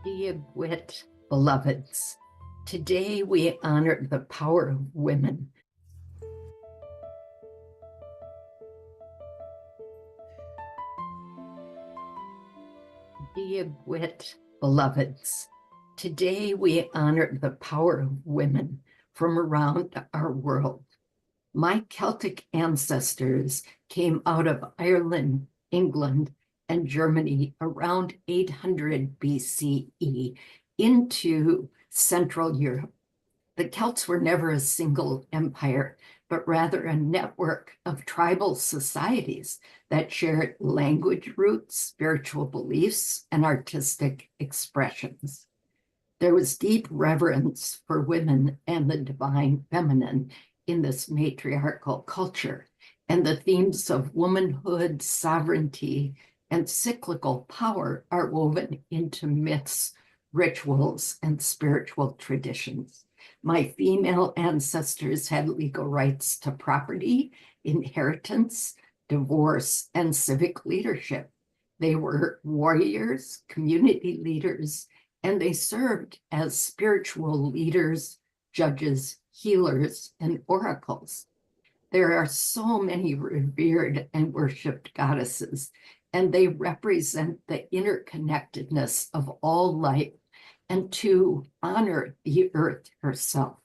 Diagwit, beloveds. Today we honor the power of women. Diagwit, beloveds. Today we honor the power of women from around our world. My Celtic ancestors came out of Ireland, England, and Germany around 800 BCE into Central Europe. The Celts were never a single empire, but rather a network of tribal societies that shared language roots, spiritual beliefs, and artistic expressions. There was deep reverence for women and the divine feminine in this matriarchal culture, and the themes of womanhood, sovereignty, and cyclical power are woven into myths, rituals, and spiritual traditions. My female ancestors had legal rights to property, inheritance, divorce, and civic leadership. They were warriors, community leaders, and they served as spiritual leaders, judges, healers, and oracles. There are so many revered and worshipped goddesses, and they represent the interconnectedness of all life and to honor the earth herself.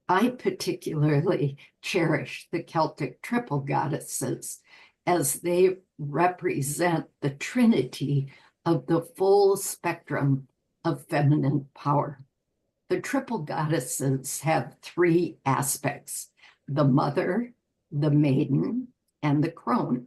I particularly cherish the Celtic triple goddesses as they represent the trinity of the full spectrum of feminine power. The triple goddesses have three aspects: the mother, the maiden, and the crone.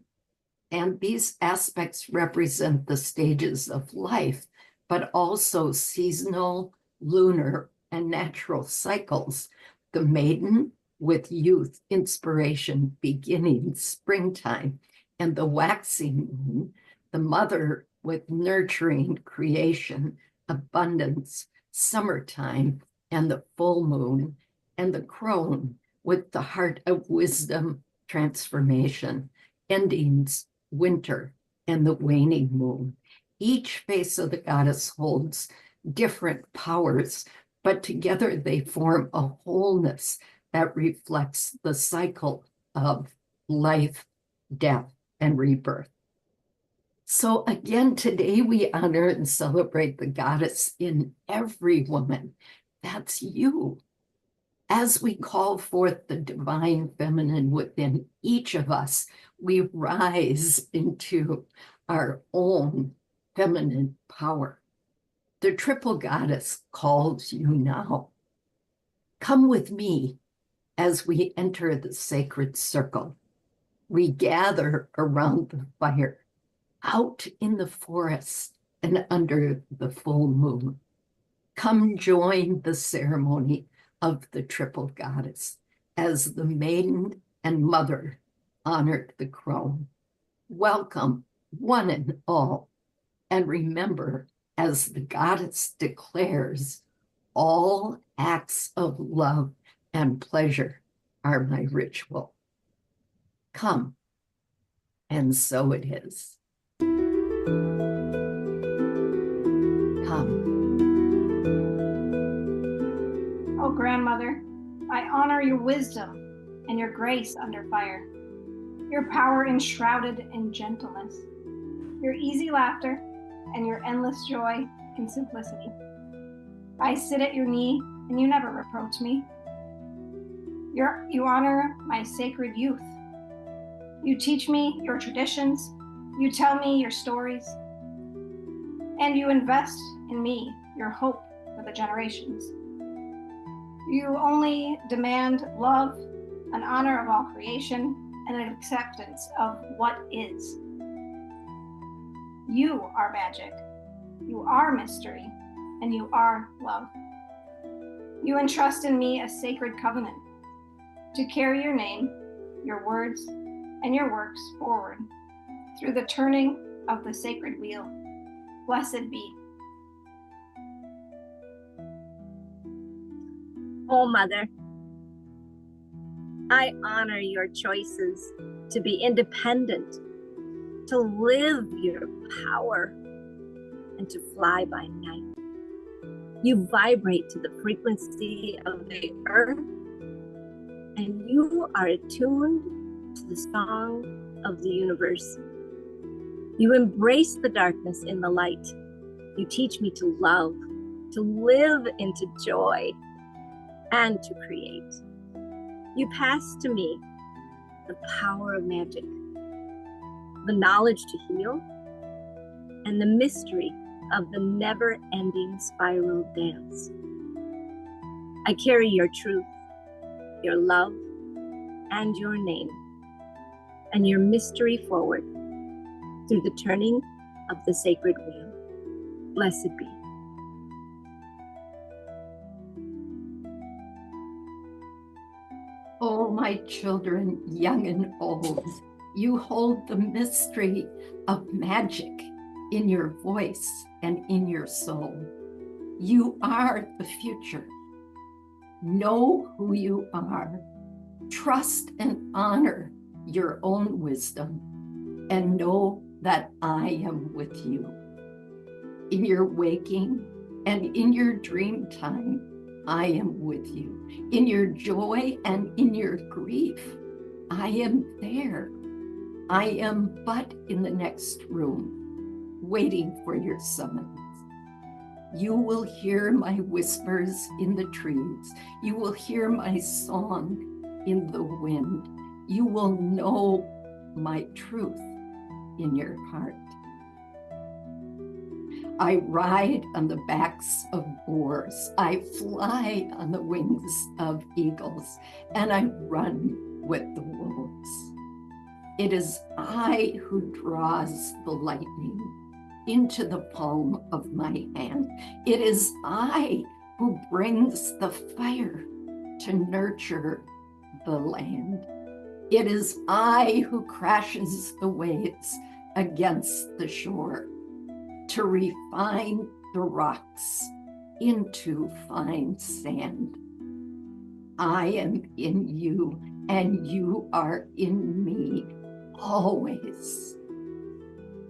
And these aspects represent the stages of life, but also seasonal, lunar, and natural cycles. The maiden with youth, inspiration, beginning, springtime, and the waxing moon, the mother with nurturing, creation, abundance, summertime, and the full moon, and the crone with the heart of wisdom, transformation, endings, winter, and the waning moon. Each face of the goddess holds different powers, but together they form a wholeness that reflects the cycle of life, death, and rebirth. So again, today we honor and celebrate the goddess in every woman. That's you. As we call forth the divine feminine within each of us, we rise into our own feminine power. The triple goddess calls you now. Come with me as we enter the sacred circle. We gather around the fire, out in the forest and under the full moon. Come join the ceremony of the triple goddess as the maiden and mother honored the crone. Welcome, one and all, and remember, as the goddess declares, all acts of love and pleasure are my ritual. Come, and so it is. Come. Oh, grandmother, I honor your wisdom and your grace under fire, your power enshrouded in gentleness, your easy laughter, and your endless joy and simplicity. I sit at your knee, and you never reproach me. You honor my sacred youth. You teach me your traditions, you tell me your stories, and you invest in me your hope for the generations. You only demand love, an honor of all creation, and an acceptance of what is. You are magic, you are mystery, and you are love. You entrust in me a sacred covenant to carry your name, your words, and your works forward through the turning of the sacred wheel. Blessed be. Oh, Mother, I honor your choices to be independent, to live your power, and to fly by night. You vibrate to the frequency of the earth, and you are attuned to the song of the universe. You embrace the darkness in the light. You teach me to love, to live into joy, and to create. You pass to me the power of magic, the knowledge to heal, and the mystery of the never-ending spiral dance. I carry your truth, your love, and your name, and your mystery forward through the turning of the sacred wheel. Blessed be. Oh, my children, young and old, you hold the mystery of magic in your voice and in your soul. You are the future. Know who you are. Trust and honor your own wisdom, and know that I am with you. In your waking and in your dream time, I am with you. In your joy and in your grief, I am there. I am but in the next room, waiting for your summons. You will hear my whispers in the trees. You will hear my song in the wind. You will know my truth in your heart. I ride on the backs of boars. I fly on the wings of eagles, and I run with the wolves. It is I who draws the lightning into the palm of my hand. It is I who brings the fire to nurture the land. It is I who crashes the waves against the shore to refine the rocks into fine sand. I am in you, and you are in me always.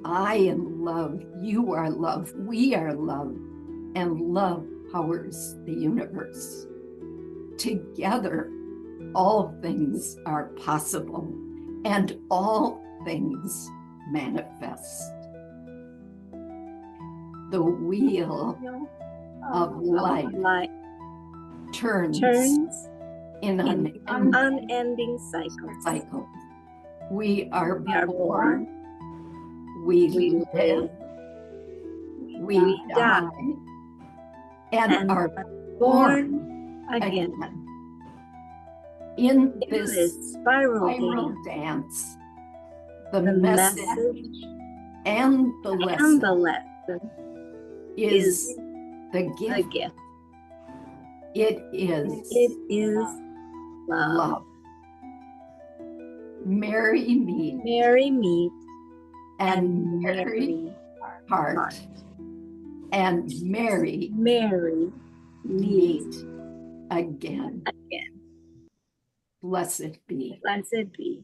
I am love, you are love, we are love, and love powers the universe. Together, all things are possible, and all things manifest. The wheel of life turns in an unending cycle. We are born, we live, we die, and are born again. In this spiral dance, the message and the lesson is the gift. It is love. Merry meet and merry part, and merry meet again. Blessed be. Blessed be.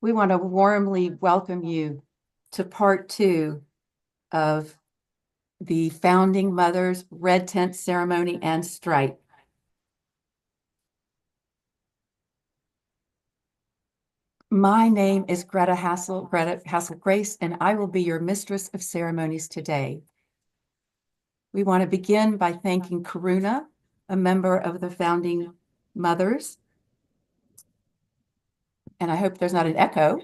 We want to warmly welcome you to part 2 of the Founding Mothers Red Tent Ceremony and Stripe. My name is Greta Hassel Grace, and I will be your Mistress of Ceremonies today. We want to begin by thanking Karuna, a member of the Founding Mothers. And I hope there's not an echo.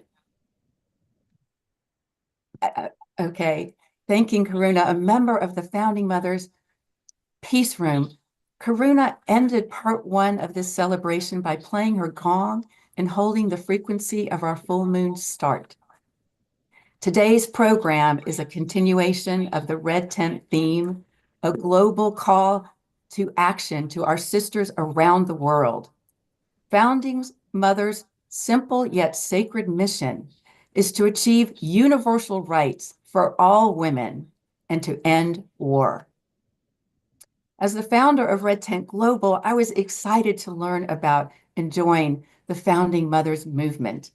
Okay. Thanking Karuna, a member of the Founding Mothers Peace Room. Karuna ended part 1 of this celebration by playing her gong and holding the frequency of our full moon start. Today's program is a continuation of the Red Tent theme, a global call to action to our sisters around the world. Founding Mothers' simple yet sacred mission is to achieve universal rights for all women and to end war. As the founder of Red Tent Global, I was excited to learn about and join the Founding Mothers movement.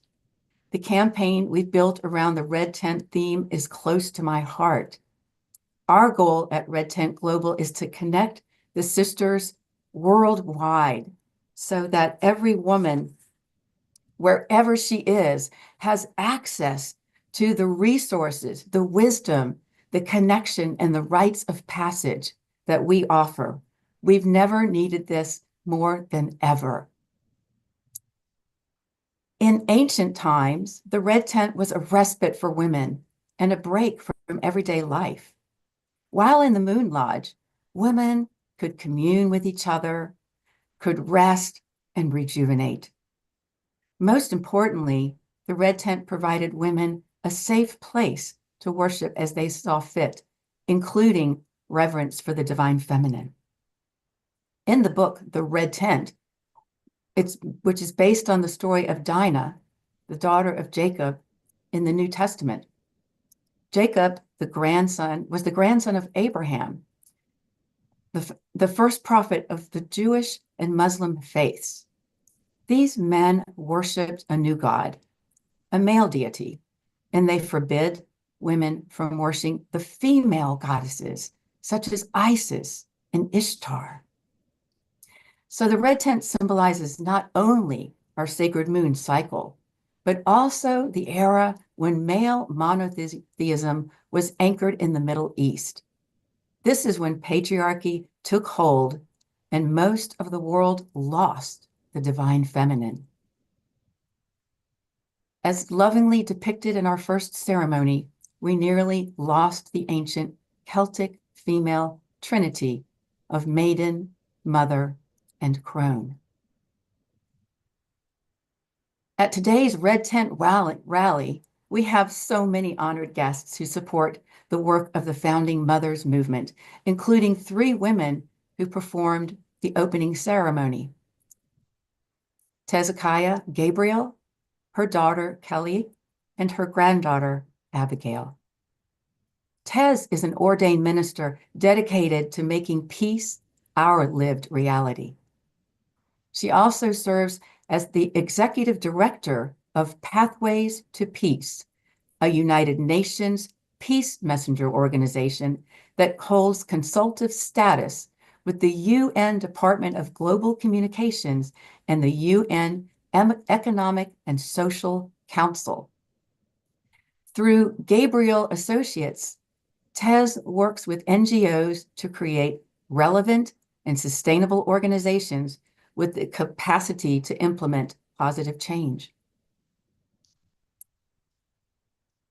The campaign we've built around the Red Tent theme is close to my heart. Our goal at Red Tent Global is to connect the sisters worldwide so that every woman, wherever she is, has access to the resources, the wisdom, the connection, and the rites of passage that we offer. We've never needed this more than ever. In ancient times, the red tent was a respite for women and a break from everyday life. While in the Moon Lodge, women could commune with each other, could rest and rejuvenate. Most importantly, the red tent provided women a safe place to worship as they saw fit, including reverence for the divine feminine. In the book, The Red Tent, which is based on the story of Dinah, the daughter of Jacob in the New Testament. Jacob, was the grandson of Abraham, the first prophet of the Jewish and Muslim faiths. These men worshiped a new god, a male deity, and they forbid women from worshiping the female goddesses, such as Isis and Ishtar. So the red tent symbolizes not only our sacred moon cycle, but also the era when male monotheism was anchored in the Middle East. This is when patriarchy took hold and most of the world lost the divine feminine. As lovingly depicted in our first ceremony, we nearly lost the ancient Celtic female trinity of maiden, mother, and crone. At today's Red Tent rally, we have so many honored guests who support the work of the Founding Mothers movement, including 3 women who performed the opening ceremony. Hezekiah Gabriel, her daughter Kelly, and her granddaughter Abigail. Tez is an ordained minister dedicated to making peace our lived reality. She also serves as the executive director of Pathways to Peace, a United Nations peace messenger organization that holds consultative status with the UN Department of Global Communications and the UN Economic and Social Council. Through Gabriel Associates, Tez works with NGOs to create relevant and sustainable organizations with the capacity to implement positive change.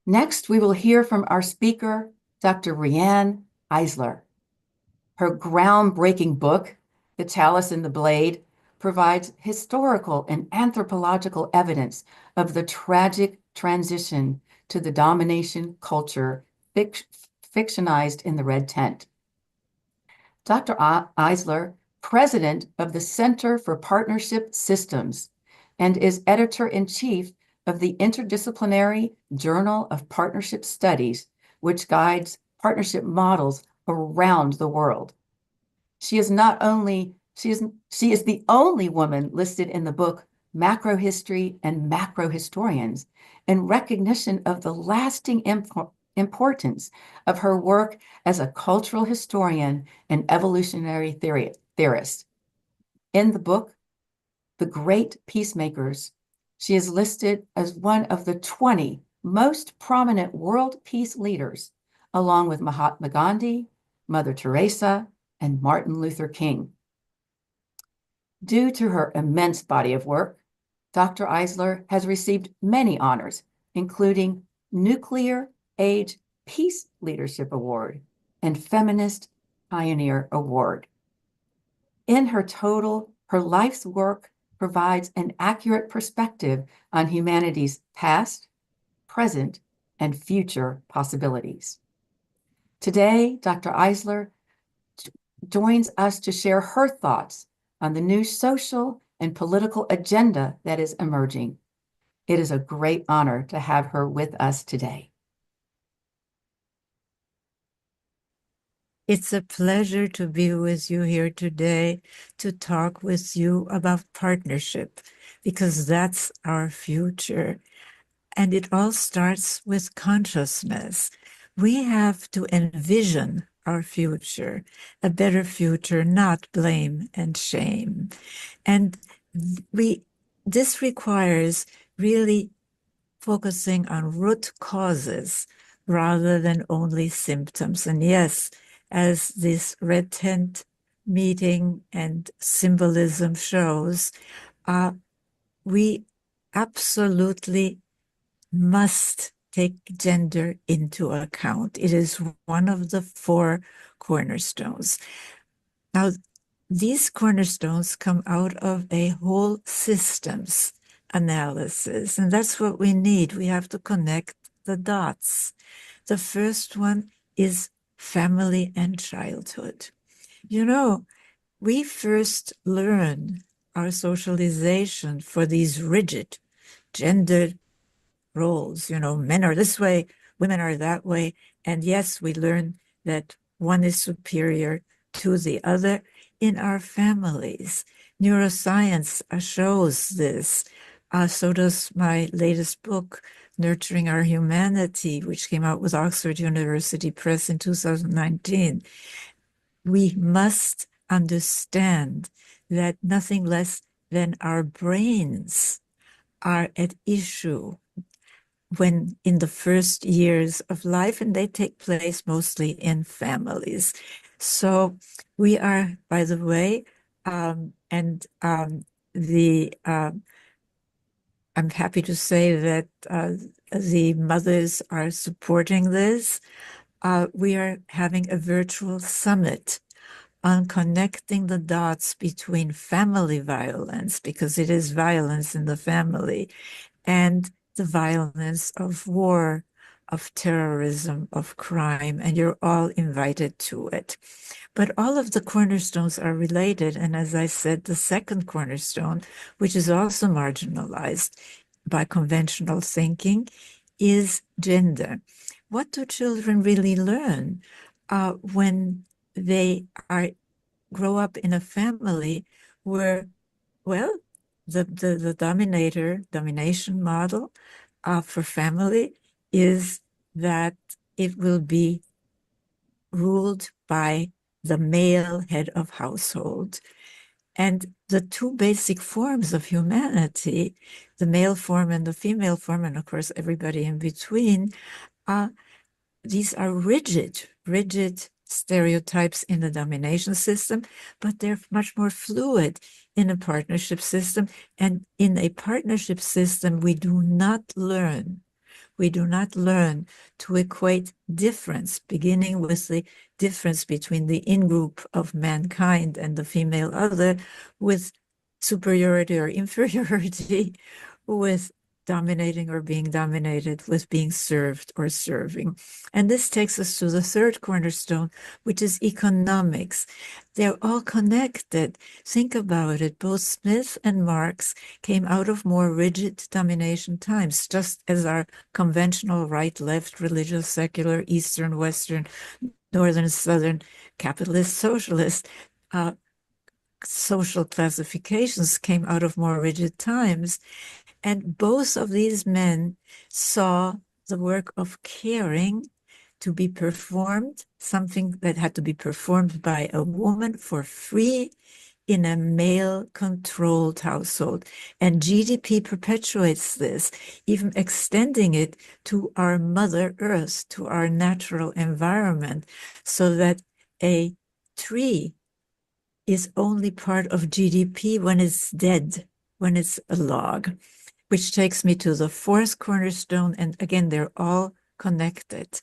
Next, we will hear from our speaker, Dr. Rianne Eisler. Her groundbreaking book, The Chalice and the Blade, provides historical and anthropological evidence of the tragic transition to the domination culture fictionized in the Red Tent. Dr. Eisler, president of the Center for Partnership Systems, and is editor-in-chief of the Interdisciplinary Journal of Partnership Studies, which guides partnership models around the world. She is the only woman listed in the book Macrohistory and Macrohistorians, in recognition of the lasting importance of her work as a cultural historian and evolutionary theorist. In the book, The Great Peacemakers, she is listed as one of the 20 most prominent world peace leaders, along with Mahatma Gandhi, Mother Teresa, and Martin Luther King. Due to her immense body of work, Dr. Eisler has received many honors, including Nuclear Age Peace Leadership Award and Feminist Pioneer Award. In her life's work provides an accurate perspective on humanity's past, present, and future possibilities. Today, Dr. Eisler joins us to share her thoughts on the new social and political agenda that is emerging. It is a great honor to have her with us today. It's a pleasure to be with you here today to talk with you about partnership, because that's our future. And it all starts with consciousness. We have to envision our future, a better future, not blame and shame. And this requires really focusing on root causes rather than only symptoms. And yes, as this red tent meeting and symbolism shows, we absolutely must take gender into account. It is one of the 4 cornerstones. Now, these cornerstones come out of a whole systems analysis, and that's what we need. We have to connect the dots. The first one is family and childhood. You know, we first learn our socialization for these rigid gendered roles. You know, men are this way, women are that way. And yes, we learn that one is superior to the other in our families. Neuroscience shows this. So does my latest book, Nurturing Our Humanity, which came out with Oxford University Press in 2019. We must understand that nothing less than our brains are at issue when in the first years of life, and they take place mostly in families. So we are, by the way, I'm happy to say that the mothers are supporting this. We are having a virtual summit on connecting the dots between family violence, because it is violence in the family, and the violence of war, of terrorism, of crime, and you're all invited to it. But all of the cornerstones are related. And as I said, the second cornerstone, which is also marginalized by conventional thinking, is gender. What do children really learn when they grow up in a family where, well, the domination model for family is that it will be ruled by the male head of household. And the 2 basic forms of humanity, the male form and the female form, and of course everybody in between, these are rigid stereotypes in the domination system, but they're much more fluid in a partnership system. And in a partnership system, we do not learn to equate difference, beginning with the difference between the in-group of mankind and the female other, with superiority or inferiority, with dominating or being dominated, with being served or serving. And this takes us to the third cornerstone, which is economics. They're all connected. Think about it. Both Smith and Marx came out of more rigid domination times, just as our conventional right, left, religious, secular, Eastern, Western, Northern, Southern, capitalist, socialist, social classifications came out of more rigid times. And both of these men saw the work of caring to be performed, something that had to be performed by a woman for free in a male-controlled household. And GDP perpetuates this, even extending it to our Mother Earth, to our natural environment, so that a tree is only part of GDP when it's dead, when it's a log. Which takes me to the 4th cornerstone, and again, they're all connected.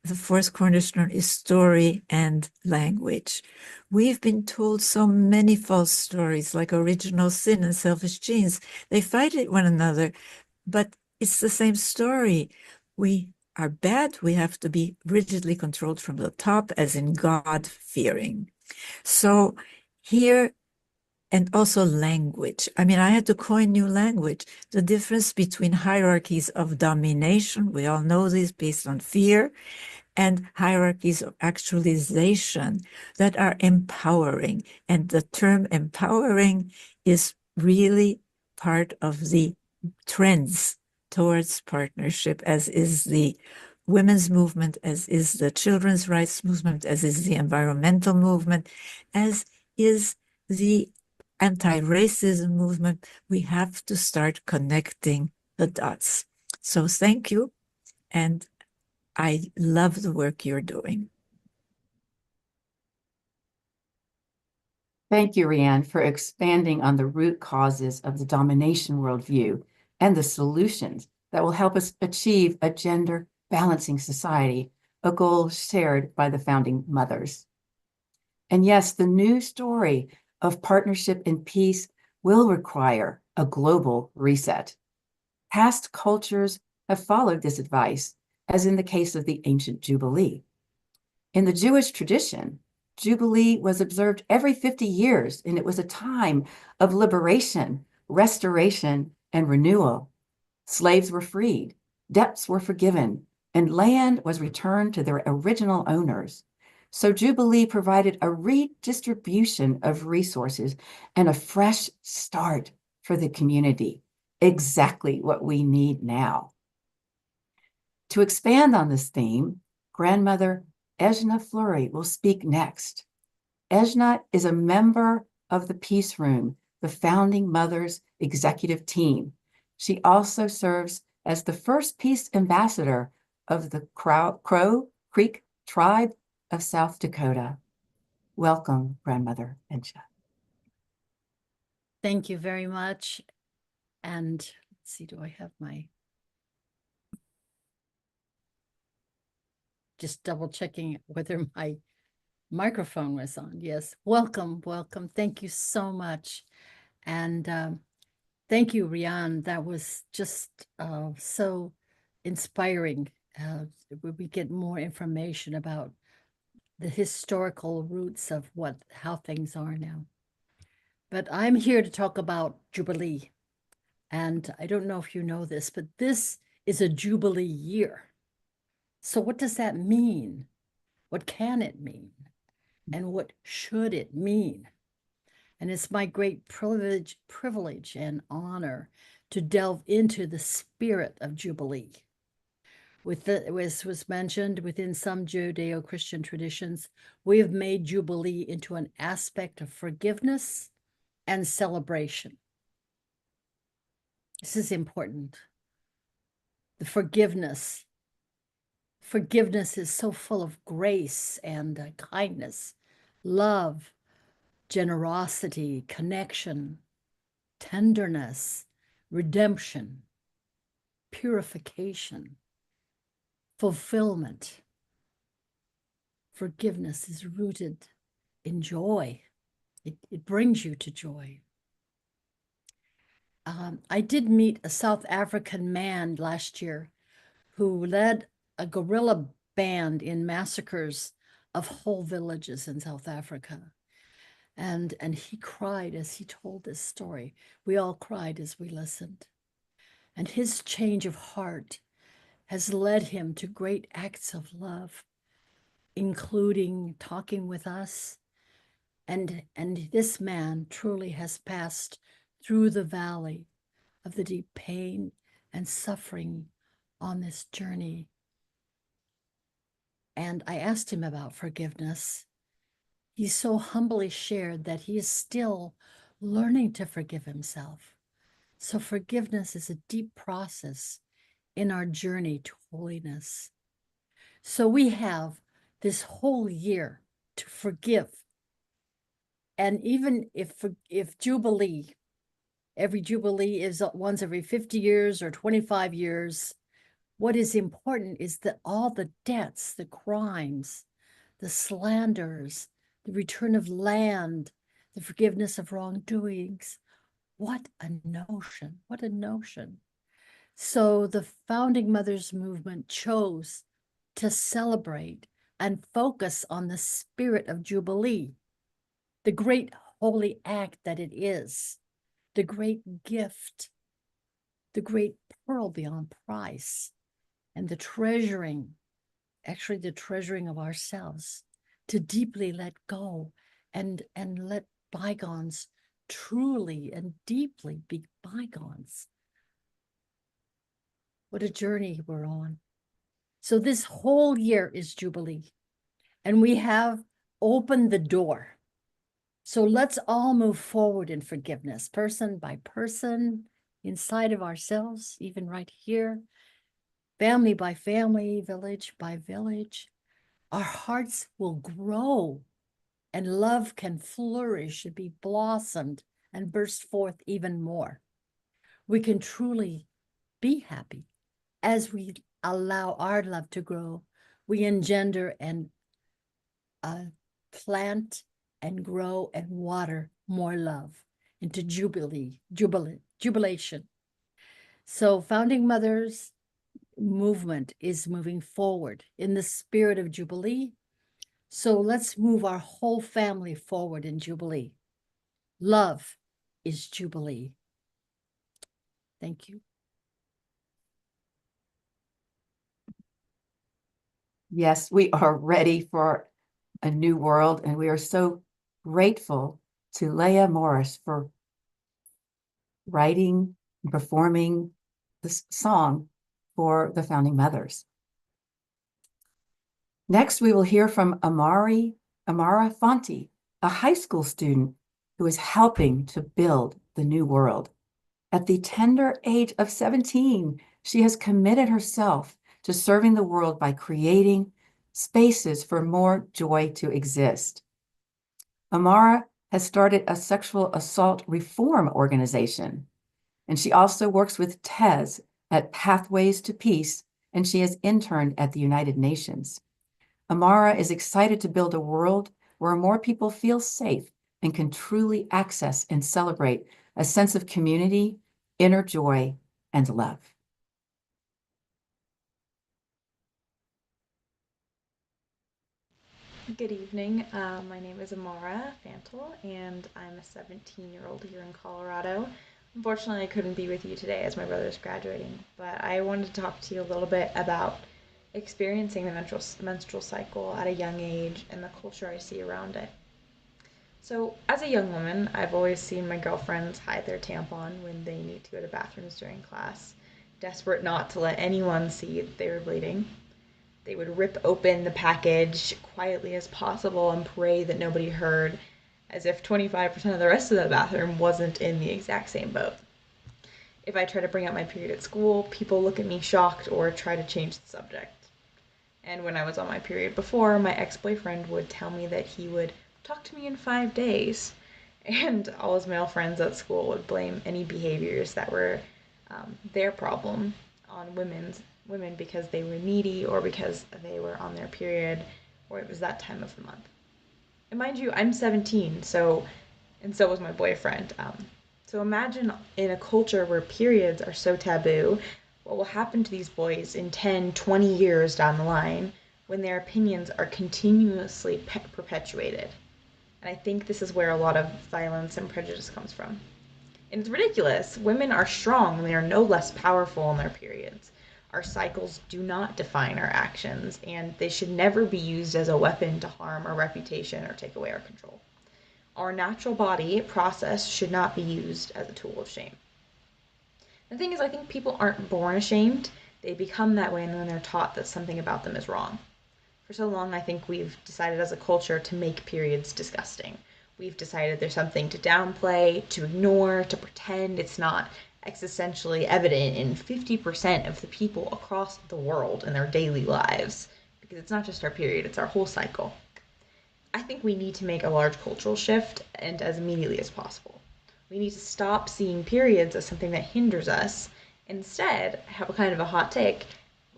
The 4th cornerstone is story and language. We've been told so many false stories, like original sin and selfish genes. They fight one another, but it's the same story. We are bad. We have to be rigidly controlled from the top, as in God-fearing. So here, and also language. I mean, I had to coin new language. The difference between hierarchies of domination, we all know this based on fear, and hierarchies of actualization that are empowering. And the term empowering is really part of the trends towards partnership, as is the women's movement, as is the children's rights movement, as is the environmental movement, as is the anti-racism movement. We have to start connecting the dots. So thank you. And I love the work you're doing. Thank you, Rianne, for expanding on the root causes of the domination worldview and the solutions that will help us achieve a gender balancing society, a goal shared by the founding mothers. And yes, the new story of partnership and peace will require a global reset. Past cultures have followed this advice, as in the case of the ancient Jubilee. In the Jewish tradition, Jubilee was observed every 50 years, and it was a time of liberation, restoration, and renewal. Slaves were freed, debts were forgiven, and land was returned to their original owners. So Jubilee provided a redistribution of resources and a fresh start for the community, exactly what we need now. To expand on this theme, grandmother Ejna Fleury will speak next. Ejna is a member of the Peace Room, the Founding Mothers Executive Team. She also serves as the first peace ambassador of the Crow Creek Tribe of South Dakota. Welcome, Grandmother Ejna. Thank you very much. And let's see, do I have my... Just double checking whether my microphone was on. Yes, welcome, welcome. Thank you so much. And thank you, Rianne. That was just so inspiring. We get more information about the historical roots of how things are now. But I'm here to talk about Jubilee. And I don't know if you know this, but this is a Jubilee year. So what does that mean? What can it mean? And what should it mean? And it's my great privilege and honor to delve into the spirit of Jubilee. As was mentioned, within some Judeo-Christian traditions, we have made Jubilee into an aspect of forgiveness and celebration. This is important. The forgiveness. Forgiveness is so full of grace and kindness, love, generosity, connection, tenderness, redemption, purification, fulfillment. Forgiveness is rooted in joy. It brings you to joy. I did meet a South African man last year who led a guerrilla band in massacres of whole villages in South Africa. And he cried as he told this story. We all cried as we listened. And his change of heart has led him to great acts of love, including talking with us. And this man truly has passed through the valley of the deep pain and suffering on this journey. And I asked him about forgiveness. He so humbly shared that he is still learning to forgive himself. So forgiveness is a deep process in our journey to holiness. So we have this whole year to forgive. And even if Jubilee, every Jubilee is once every 50 years or 25 years, what is important is that all the debts, the crimes, the slanders, the return of land, the forgiveness of wrongdoings. What a notion, what a notion. So the Founding Mothers movement chose to celebrate and focus on the spirit of Jubilee, the great holy act that it is, the great gift, the great pearl beyond price, and the treasuring, actually the treasuring of ourselves, to deeply let go and let bygones truly and deeply be bygones. What a journey we're on. So this whole year is Jubilee, and we have opened the door. So let's all move forward in forgiveness, person by person, inside of ourselves, even right here, family by family, village by village. Our hearts will grow, and love can flourish and be blossomed and burst forth even more. We can truly be happy as we allow our love to grow. We engender and plant and grow and water more love into jubilation. So Founding Mothers movement is moving forward in the spirit of Jubilee. So let's move our whole family forward in Jubilee. Love is Jubilee. Thank you. Yes, we are ready for a new world, and we are so grateful to Leah Morris for writing and performing this song for the Founding Mothers. Next, we will hear from Amara Fonte, a high school student who is helping to build the new world. At the tender age of 17, she has committed herself to serving the world by creating spaces for more joy to exist. Amara has started a sexual assault reform organization, and she also works with Tez at Pathways to Peace, and she has interned at the United Nations. Amara is excited to build a world where more people feel safe and can truly access and celebrate a sense of community, inner joy, and love. Good evening. My name is Amara Fantel, and I'm a 17-year-old here in Colorado. Unfortunately, I couldn't be with you today as my brother's graduating, but I wanted to talk to you a little bit about experiencing the menstrual cycle at a young age and the culture I see around it. So, as a young woman, I've always seen my girlfriends hide their tampon when they need to go to bathrooms during class, desperate not to let anyone see that they were bleeding. They would rip open the package quietly as possible and pray that nobody heard, as if 25% of the rest of the bathroom wasn't in the exact same boat. If I try to bring up my period at school, people look at me shocked or try to change the subject. And when I was on my period before, my ex-boyfriend would tell me that he would talk to me in 5 days. And all his male friends at school would blame any behaviors that were their problem on women because they were needy or because they were on their period or it was that time of the month. And mind you, I'm 17, and so was my boyfriend. So imagine in a culture where periods are so taboo, what will happen to these boys in 10, 20 years down the line when their opinions are continuously perpetuated. And I think this is where a lot of violence and prejudice comes from. And it's ridiculous. Women are strong and they are no less powerful in their periods. Our cycles do not define our actions, and they should never be used as a weapon to harm our reputation or take away our control. Our natural body process should not be used as a tool of shame. The thing is, I think people aren't born ashamed. They become that way when they're taught that something about them is wrong. For so long, I think we've decided as a culture to make periods disgusting. We've decided there's something to downplay, to ignore, to pretend it's not existentially evident in 50% of the people across the world in their daily lives. Because it's not just our period, it's our whole cycle. I think we need to make a large cultural shift, and as immediately as possible. We need to stop seeing periods as something that hinders us. Instead, I have a kind of a hot take,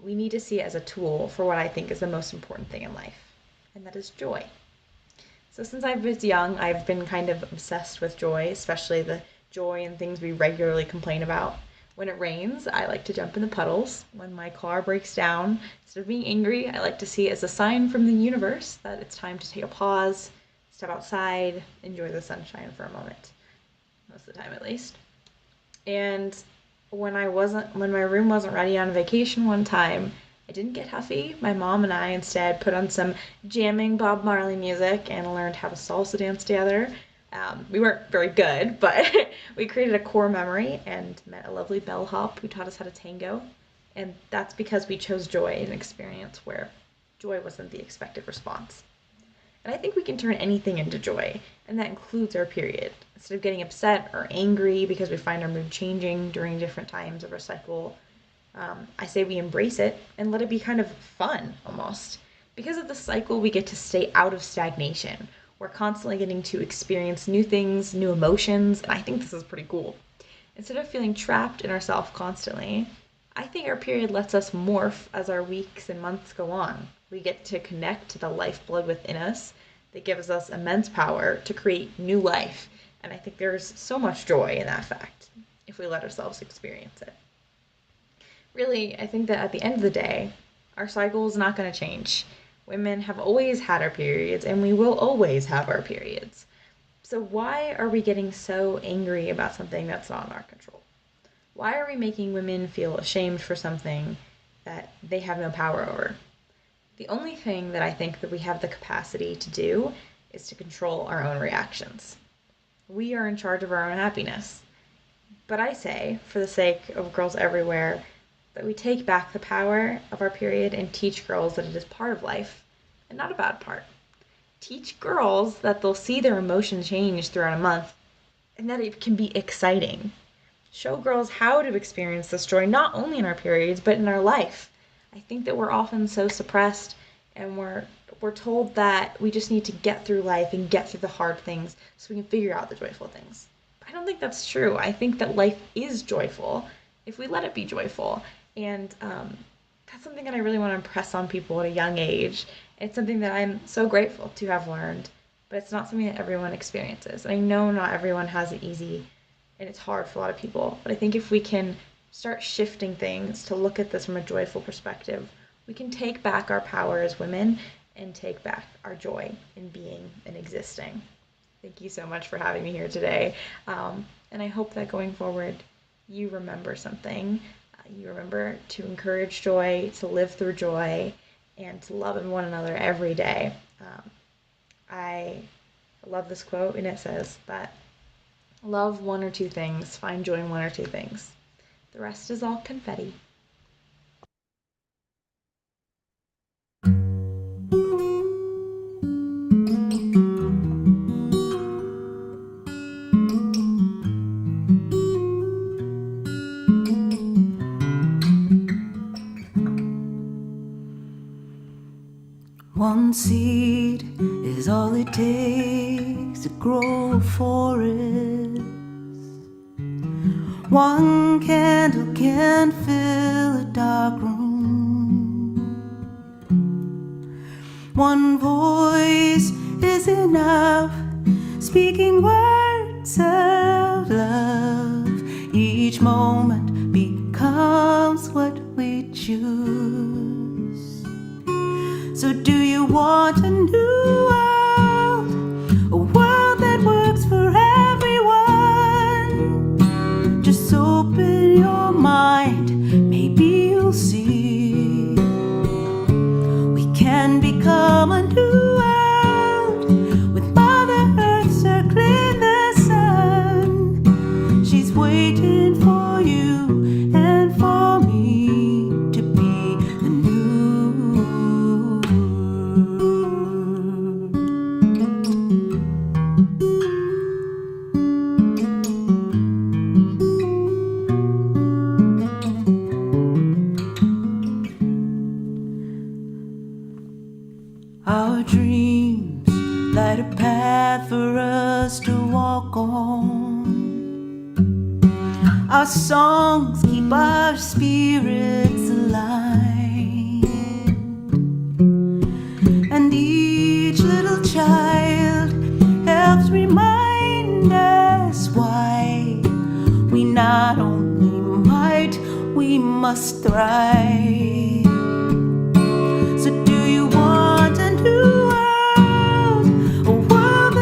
we need to see it as a tool for what I think is the most important thing in life, and that is joy. So since I was young, I've been kind of obsessed with joy, especially the joy in things we regularly complain about. When it rains, I like to jump in the puddles. When my car breaks down, instead of being angry, I like to see it as a sign from the universe that it's time to take a pause, step outside, enjoy the sunshine for a moment, most of the time at least. And when my room wasn't ready on vacation one time, I didn't get huffy. My mom and I instead put on some jamming Bob Marley music and learned how to salsa dance together. We weren't very good, but we created a core memory and met a lovely bellhop who taught us how to tango. And that's because we chose joy in an experience where joy wasn't the expected response. And I think we can turn anything into joy, and that includes our period. Instead of getting upset or angry because we find our mood changing during different times of our cycle, I say we embrace it and let it be kind of fun almost. Because of the cycle, we get to stay out of stagnation. We're constantly getting to experience new things, new emotions, and I think this is pretty cool. Instead of feeling trapped in ourselves constantly, I think our period lets us morph as our weeks and months go on. We get to connect to the lifeblood within us that gives us immense power to create new life. And I think there's so much joy in that fact if we let ourselves experience it. Really, I think that at the end of the day, our cycle is not going to change. Women have always had our periods, and we will always have our periods. So why are we getting so angry about something that's not in our control? Why are we making women feel ashamed for something that they have no power over? The only thing that I think that we have the capacity to do is to control our own reactions. We are in charge of our own happiness. But I say, for the sake of girls everywhere, that we take back the power of our period and teach girls that it is part of life and not a bad part. Teach girls that they'll see their emotions change throughout a month and that it can be exciting. Show girls how to experience this joy not only in our periods but in our life. I think that we're often so suppressed and we're told that we just need to get through life and get through the hard things so we can figure out the joyful things. I don't think that's true. I think that life is joyful if we let it be joyful. And that's something that I really want to impress on people at a young age. It's something that I'm so grateful to have learned, but it's not something that everyone experiences. And I know not everyone has it easy, and it's hard for a lot of people. But I think if we can start shifting things to look at this from a joyful perspective, we can take back our power as women and take back our joy in being and existing. Thank you so much for having me here today. And I hope that going forward, you remember something. You remember to encourage joy, to live through joy, and to love one another every day. I love this quote, and it says that love one or two things, find joy in one or two things. The rest is all confetti. One seed is all it takes to grow a forest. One candle can fill a dark room. One voice is enough, speaking words of love. Each moment becomes what we choose. So do you want a new world? A world that works for everyone? Just open your mind, maybe you'll see. We can become a new world with Mother Earth circling the sun. She's waiting for you and for me to be the new Our dreams light a path for us to walk on. Our songs keep our spirits alive. And each little child helps remind us why we not only might, we must thrive. So do you want a new world? A world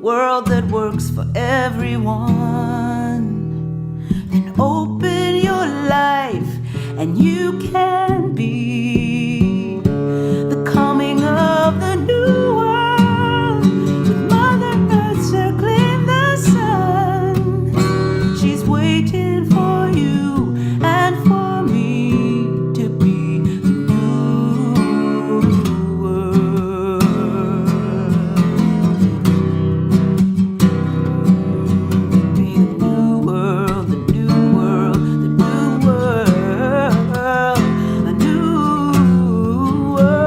world that works for everyone. Then open your life and you can be the coming of the new world, with Mother Earth circling the sun. She's waiting for you and for me to be the new world. Be the new world, the new world, the new world, a new world.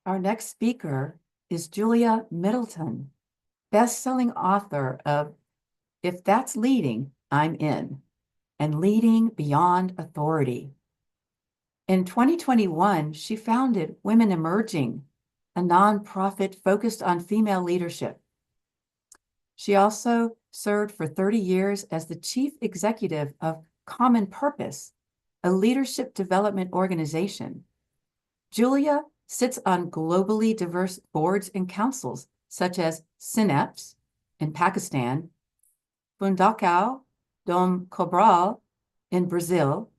Our next speaker is Julia Middleton, best-selling author of If That's Leading, I'm In, and Leading Beyond Authority. In 2021, she founded Women Emerging, a nonprofit focused on female leadership. She also served for 30 years as the chief executive of Common Purpose, a leadership development organization. Julia sits on globally diverse boards and councils, such as Synapse in Pakistan, Fundação Dom Cabral in Brazil,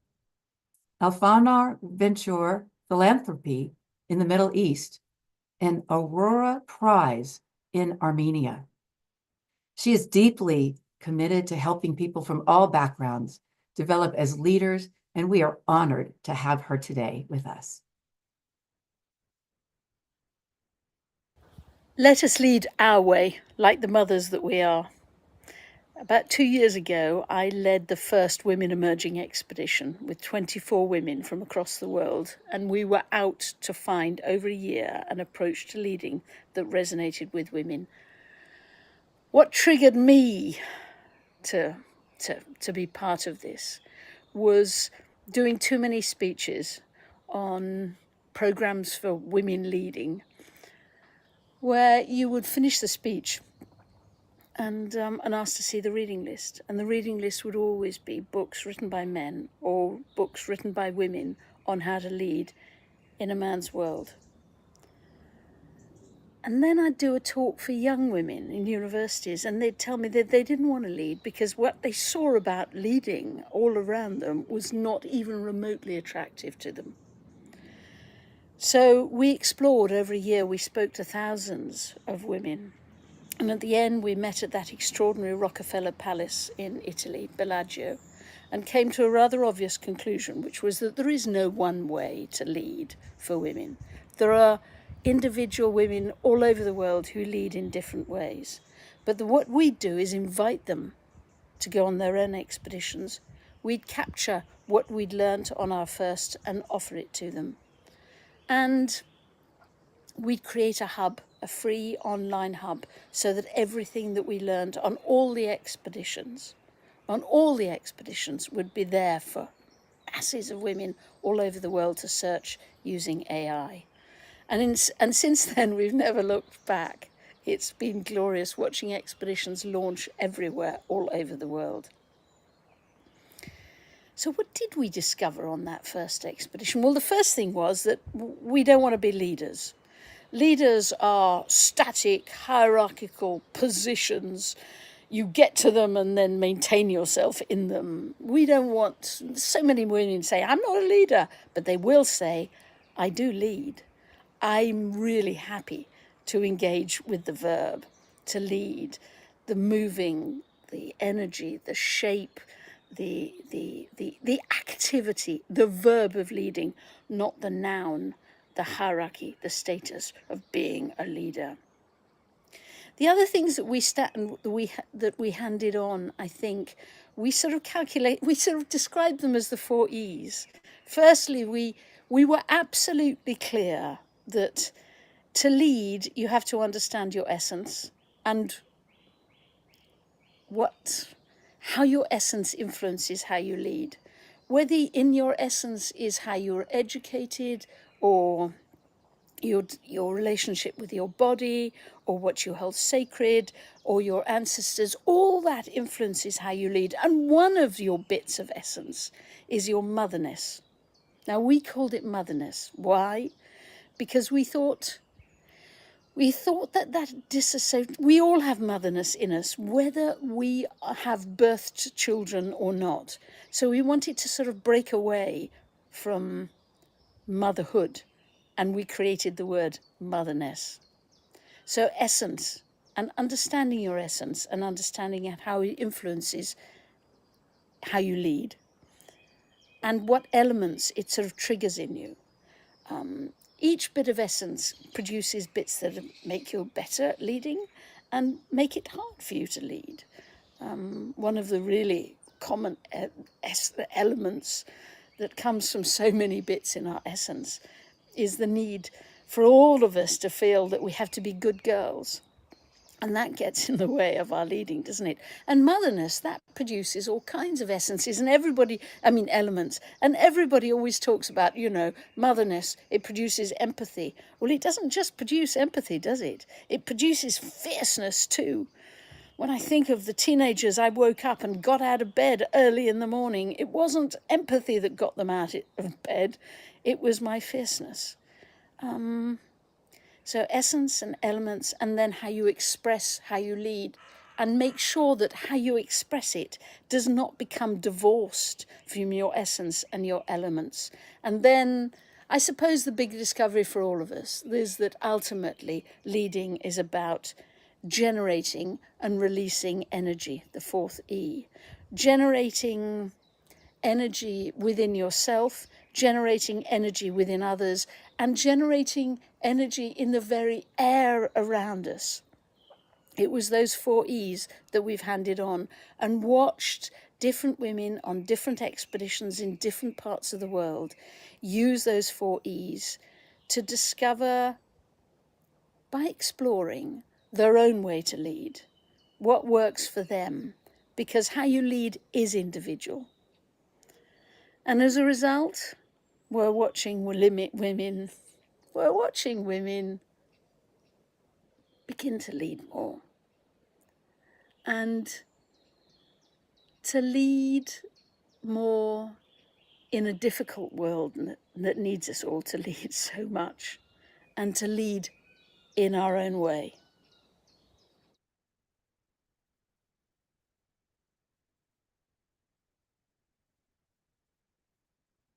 Alfanar Venture Philanthropy in the Middle East, and Aurora Prize in Armenia. She is deeply committed to helping people from all backgrounds develop as leaders, and we are honored to have her today with us. Let us lead our way, like the mothers that we are. About 2 years ago, I led the first Women Emerging expedition with 24 women from across the world, and we were out to find over a year an approach to leading that resonated with women. What triggered me to be part of this was doing too many speeches on programs for women leading, where you would finish the speech and asked to see the reading list. And the reading list would always be books written by men or books written by women on how to lead in a man's world. And then I'd do a talk for young women in universities, and they'd tell me that they didn't want to lead because what they saw about leading all around them was not even remotely attractive to them. So we explored over a year. We spoke to thousands of women. And at the end, we met at that extraordinary Rockefeller Palace in Italy, Bellagio, and came to a rather obvious conclusion, which was that there is no one way to lead for women. There are individual women all over the world who lead in different ways. But what we'd do is invite them to go on their own expeditions. We'd capture what we'd learnt on our first and offer it to them. And we'd create a hub, a free online hub, so that everything that we learned on all the expeditions would be there for masses of women all over the world to search using AI. And since then, we've never looked back. It's been glorious watching expeditions launch everywhere, all over the world. So what did we discover on that first expedition? Well, the first thing was that we don't want to be leaders. Leaders are static, hierarchical positions. You get to them and then maintain yourself in them. We don't want, so many women say, I'm not a leader, but they will say, I do lead. I'm really happy to engage with the verb, to lead, the moving, the energy, the shape, the activity, the verb of leading, not the noun, the hierarchy, the status of being a leader. The other things that we handed on, I think, we sort of described them as the 4 E's. Firstly, we were absolutely clear that to lead, you have to understand your essence and how your essence influences how you lead. Whether in your essence is how you're educated, or your relationship with your body, or what you hold sacred, or your ancestors, all that influences how you lead. And one of your bits of essence is your motherness. Now, we called it motherness. Why? Because we thought that disassociate. We all have motherness in us, whether we have birthed children or not. So we wanted to sort of break away from motherhood, and we created the word motherness. So essence, and understanding your essence, and understanding how it influences how you lead, and what elements it sort of triggers in you. Each bit of essence produces bits that make you better at leading and make it hard for you to lead. One of the really common elements that comes from so many bits in our essence is the need for all of us to feel that we have to be good girls. And that gets in the way of our leading, doesn't it? And motherness, that produces all kinds of essences and elements. And everybody always talks about, motherness, it produces empathy. Well, it doesn't just produce empathy, does it? It produces fierceness too. When I think of the teenagers I woke up and got out of bed early in the morning, it wasn't empathy that got them out of bed. It was my fierceness. So essence and elements, and then how you express how you lead, and make sure that how you express it does not become divorced from your essence and your elements. And then I suppose the big discovery for all of us is that ultimately leading is about generating and releasing energy, the 4th E. Generating energy within yourself, generating energy within others, and generating energy in the very air around us. It was those 4 E's that we've handed on, and watched different women on different expeditions in different parts of the world use those 4 E's to discover, by exploring, their own way to lead, what works for them, because how you lead is individual. And as a result, we're watching women begin to lead more. And to lead more in a difficult world that needs us all to lead so much, and to lead in our own way.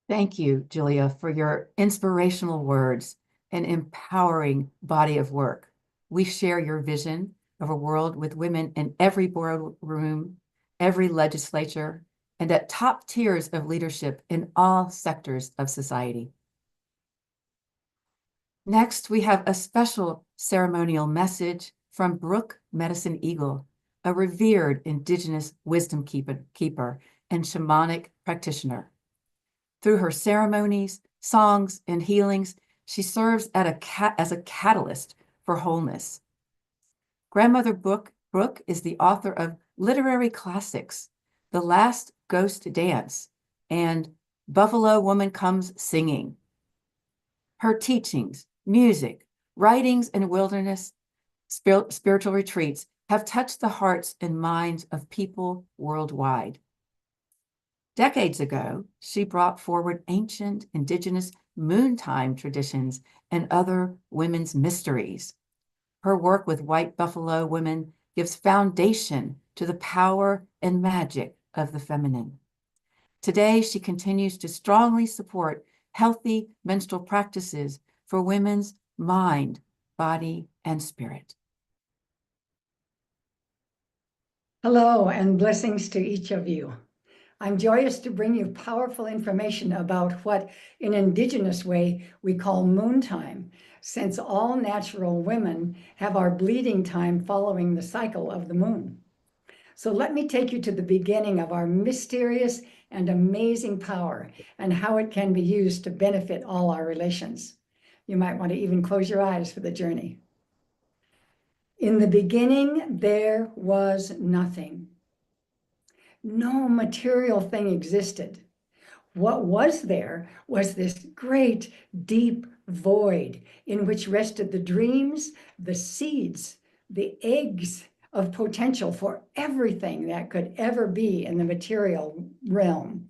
Thank you, Julia, for your inspirational words and empowering body of work. We share your vision of a world with women in every boardroom, every legislature, and at top tiers of leadership in all sectors of society. Next, we have a special ceremonial message from Brooke Medicine Eagle, a revered Indigenous wisdom keeper and shamanic practitioner. Through her ceremonies, songs, and healings, she serves as a catalyst for wholeness. Grandmother Brooke is the author of literary classics, The Last Ghost Dance and Buffalo Woman Comes Singing. Her teachings, music, writings, and wilderness spiritual retreats have touched the hearts and minds of people worldwide. Decades ago, she brought forward ancient Indigenous moontime traditions and other women's mysteries. Her work with white buffalo women gives foundation to the power and magic of the feminine. Today, she continues to strongly support healthy menstrual practices for women's mind, body, and spirit. Hello, and blessings to each of you. I'm joyous to bring you powerful information about what, in Indigenous way, we call moon time, since all natural women have our bleeding time following the cycle of the moon. So let me take you to the beginning of our mysterious and amazing power and how it can be used to benefit all our relations. You might want to even close your eyes for the journey. In the beginning, there was nothing. No material thing existed. What was there was this great, deep void in which rested the dreams, the seeds, the eggs of potential for everything that could ever be in the material realm.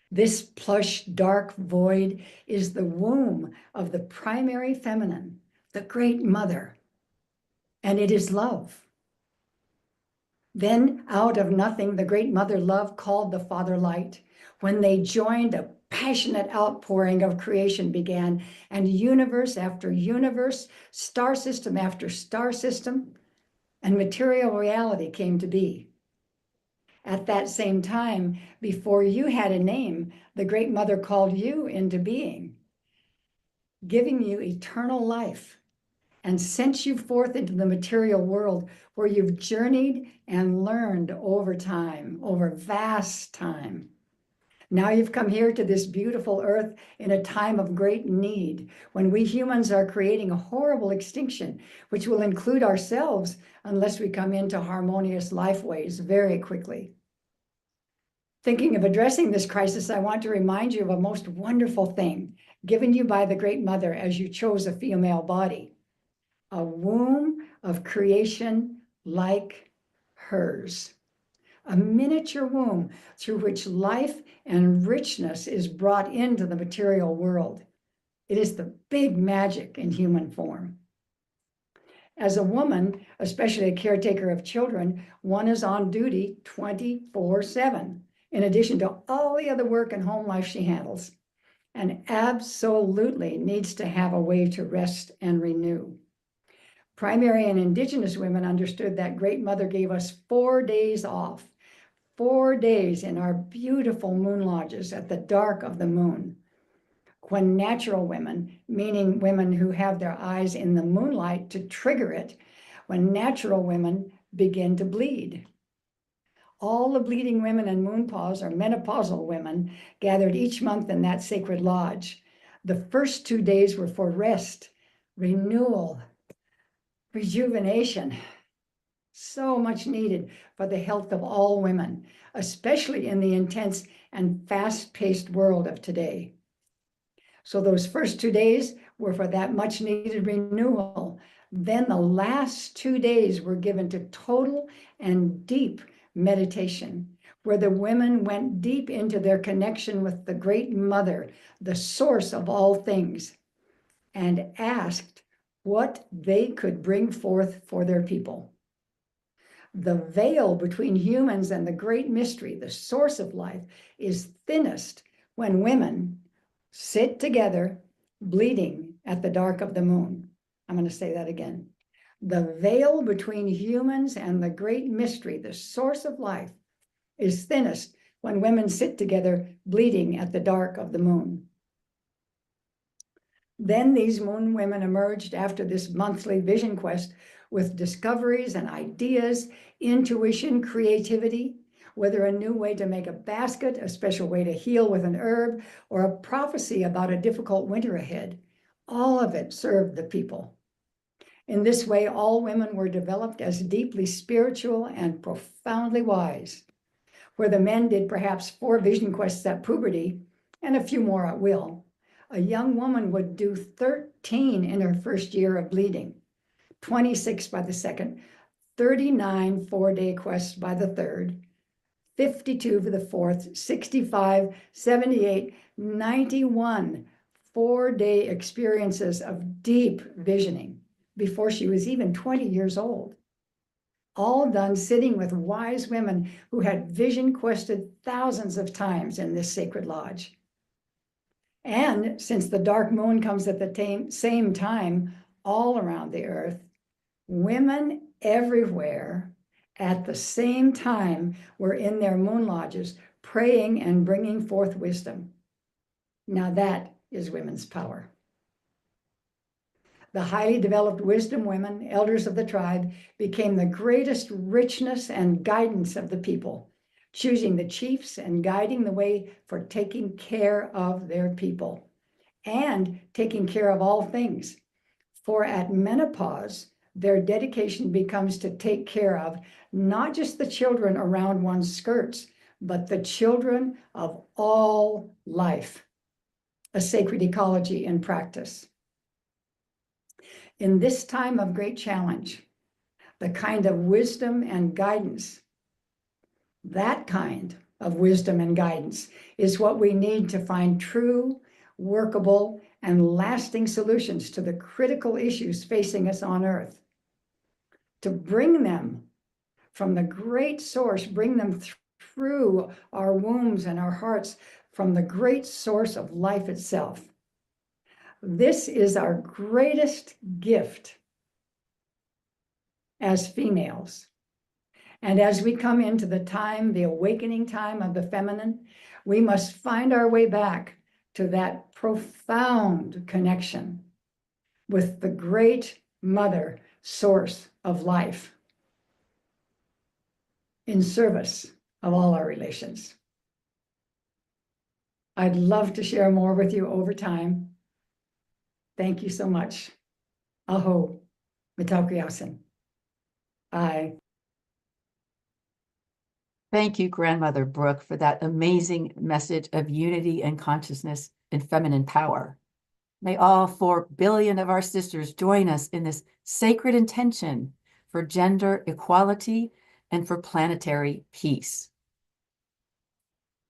This plush, dark void is the womb of the primary feminine, the Great Mother, and it is love. Then out of nothing, the Great Mother Love called the Father Light. When they joined, a passionate outpouring of creation began, and universe after universe, star system after star system, and material reality came to be. At that same time, before you had a name, the Great Mother called you into being, giving you eternal life, and sent you forth into the material world where you've journeyed and learned over time, over vast time. Now you've come here to this beautiful earth in a time of great need, when we humans are creating a horrible extinction, which will include ourselves unless we come into harmonious life ways very quickly. Thinking of addressing this crisis, I want to remind you of a most wonderful thing given you by the Great Mother as you chose a female body. A womb of creation like hers, a miniature womb through which life and richness is brought into the material world. It is the big magic in human form. As a woman, especially a caretaker of children, one is on duty 24/7, in addition to all the other work and home life she handles, and absolutely needs to have a way to rest and renew. Primary and Indigenous women understood that Great Mother gave us 4 days off, 4 days in our beautiful moon lodges at the dark of the moon, when natural women, meaning women who have their eyes in the moonlight to trigger it, when natural women begin to bleed. All the bleeding women and moonpaws, or menopausal women, gathered each month in that sacred lodge. The first 2 days were for rest, renewal, rejuvenation, so much needed for the health of all women, especially in the intense and fast-paced world of today. So those first 2 days were for that much needed renewal. Then the last 2 days were given to total and deep meditation, where the women went deep into their connection with the Great Mother, the source of all things, and asked what they could bring forth for their people. The veil between humans and the great mystery, the source of life, is thinnest when women sit together, bleeding at the dark of the moon. I'm going to say that again. The veil between humans and the great mystery, the source of life, is thinnest when women sit together, bleeding at the dark of the moon. Then these moon women emerged after this monthly vision quest with discoveries and ideas, intuition, creativity, whether a new way to make a basket, a special way to heal with an herb, or a prophecy about a difficult winter ahead. All of it served the people. In this way, all women were developed as deeply spiritual and profoundly wise. Where the men did perhaps 4 vision quests at puberty and a few more at will, a young woman would do 13 in her first year of bleeding, 26 by the second, 39 4-day quests by the third, 52 for the fourth, 65, 78, 91 4-day experiences of deep visioning before she was even 20 years old. All done sitting with wise women who had vision quested thousands of times in this sacred lodge. And since the dark moon comes at the same time all around the earth, women everywhere at the same time were in their moon lodges praying and bringing forth wisdom. Now that is women's power. The highly developed wisdom women, elders of the tribe, became the greatest richness and guidance of the people, choosing the chiefs and guiding the way for taking care of their people and taking care of all things. For at menopause, their dedication becomes to take care of not just the children around one's skirts, but the children of all life, a sacred ecology in practice. In this time of great challenge, the kind of wisdom and guidance, that kind of wisdom and guidance is what we need to find true, workable, and lasting solutions to the critical issues facing us on Earth. To bring them from the great source, bring them through our wombs and our hearts from the great source of life itself. This is our greatest gift as females. And as we come into the time, the awakening time of the feminine, we must find our way back to that profound connection with the great mother source of life in service of all our relations. I'd love to share more with you over time. Thank you so much. Aho, mitaukiasen. Bye. Thank you, Grandmother Brooke, for that amazing message of unity and consciousness and feminine power. May all 4 billion of our sisters join us in this sacred intention for gender equality and for planetary peace.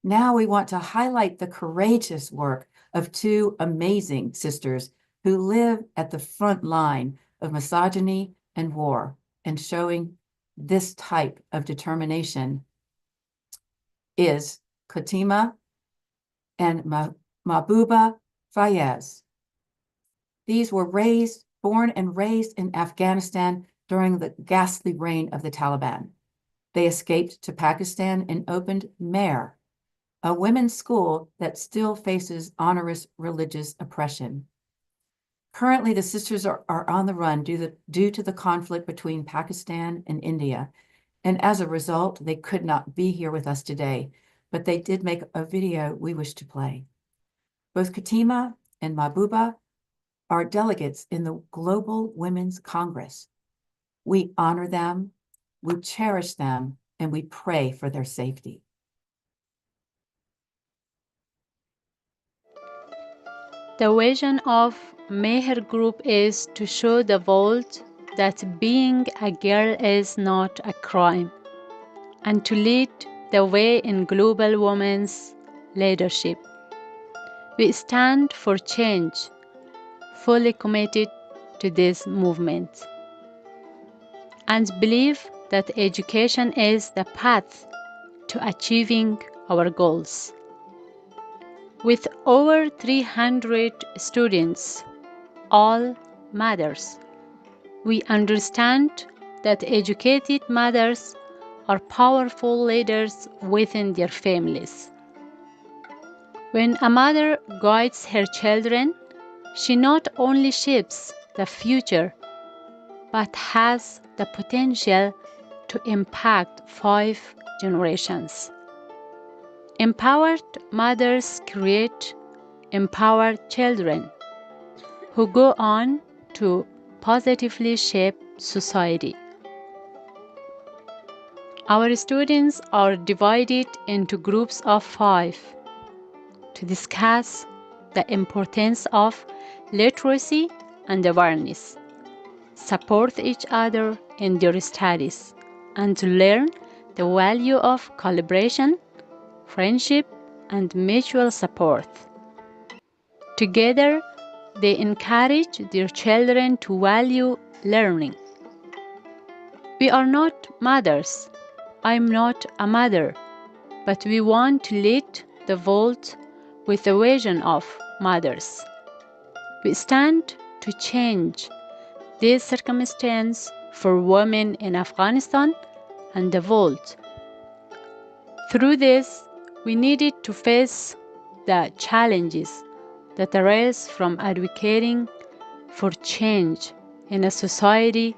Now we want to highlight the courageous work of 2 amazing sisters who live at the front line of misogyny and war and showing this type of determination is Katima and Mahbuba Fayez. These were born and raised in Afghanistan during the ghastly reign of the Taliban. They escaped to Pakistan and opened Mehr, a women's school that still faces onerous religious oppression. Currently, the sisters are on the run due to the conflict between Pakistan and India, and as a result, they could not be here with us today, but they did make a video we wish to play. Both Katima and Mahbuba are delegates in the Global Women's Congress. We honor them, we cherish them, and we pray for their safety. The vision of Mehr Group is to show the world that being a girl is not a crime, and to lead the way in global women's leadership. We stand for change, fully committed to this movement, and believe that education is the path to achieving our goals. With over 300 students, all mothers, we understand that educated mothers are powerful leaders within their families. When a mother guides her children, she not only shapes the future, but has the potential to impact 5 generations. Empowered mothers create empowered children who go on to positively shape society. Our students are divided into groups of 5 to discuss the importance of literacy and awareness, support each other in their studies, and to learn the value of collaboration, friendship, and mutual support. Together, they encourage their children to value learning. We are not mothers. I'm not a mother, but we want to lead the world with a vision of mothers. We stand to change this circumstance for women in Afghanistan and the world. Through this, we needed to face the challenges that arise from advocating for change in a society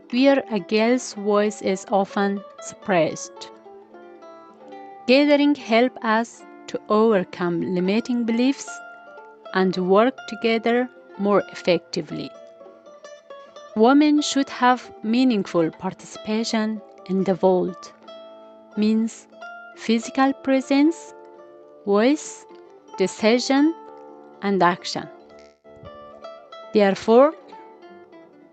where a girl's voice is often suppressed. Gathering helped us to overcome limiting beliefs and work together more effectively. Women should have meaningful participation in the world, means physical presence, voice, decision, and action. Therefore,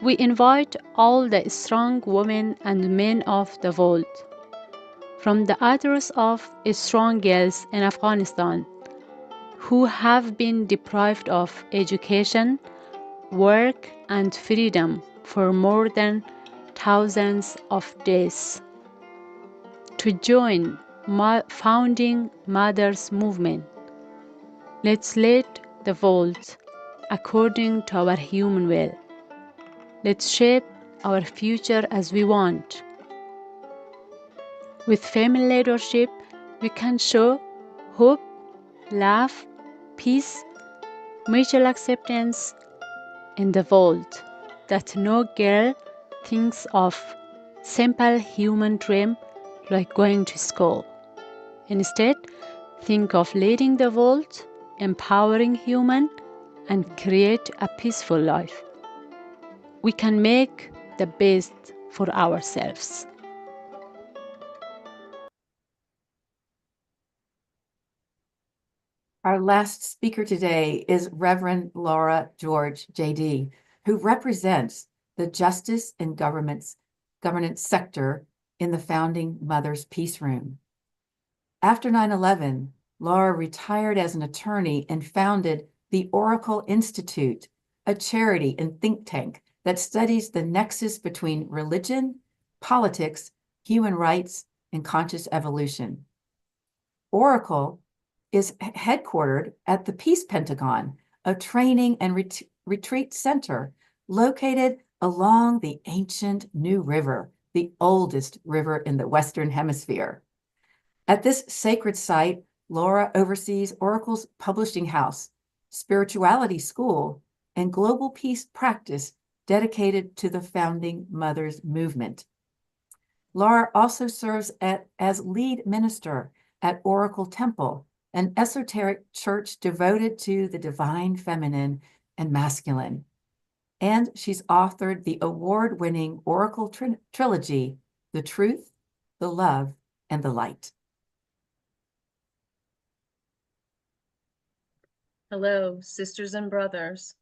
we invite all the strong women and men of the world, from the authors of Strong Girls in Afghanistan, who have been deprived of education, work, and freedom for more than thousands of days, to join Founding Mothers movement. Let's lead the world according to our human will. Let's shape our future as we want. With female leadership, we can show hope, love, peace, mutual acceptance in the world that no girl thinks of simple human dream like going to school. Instead, think of leading the world, empowering human, and create a peaceful life. We can make the best for ourselves. Our last speaker today is Reverend Laura George, JD, who represents the justice and governance sector in the Founding Mothers Peace Room. After 9/11, Laura retired as an attorney and founded the Oracle Institute, a charity and think tank that studies the nexus between religion, politics, human rights, and conscious evolution. Oracle is headquartered at the Peace Pentagon, a training and retreat center located along the ancient New River, the oldest river in the Western Hemisphere. At this sacred site, Laura oversees Oracle's publishing house, spirituality school, and global peace practice dedicated to the Founding Mothers movement. Laura also serves as lead minister at Oracle Temple, an esoteric church devoted to the divine feminine and masculine. And she's authored the award-winning Oracle trilogy, The Truth, the Love, and the Light. Hello, sisters and brothers,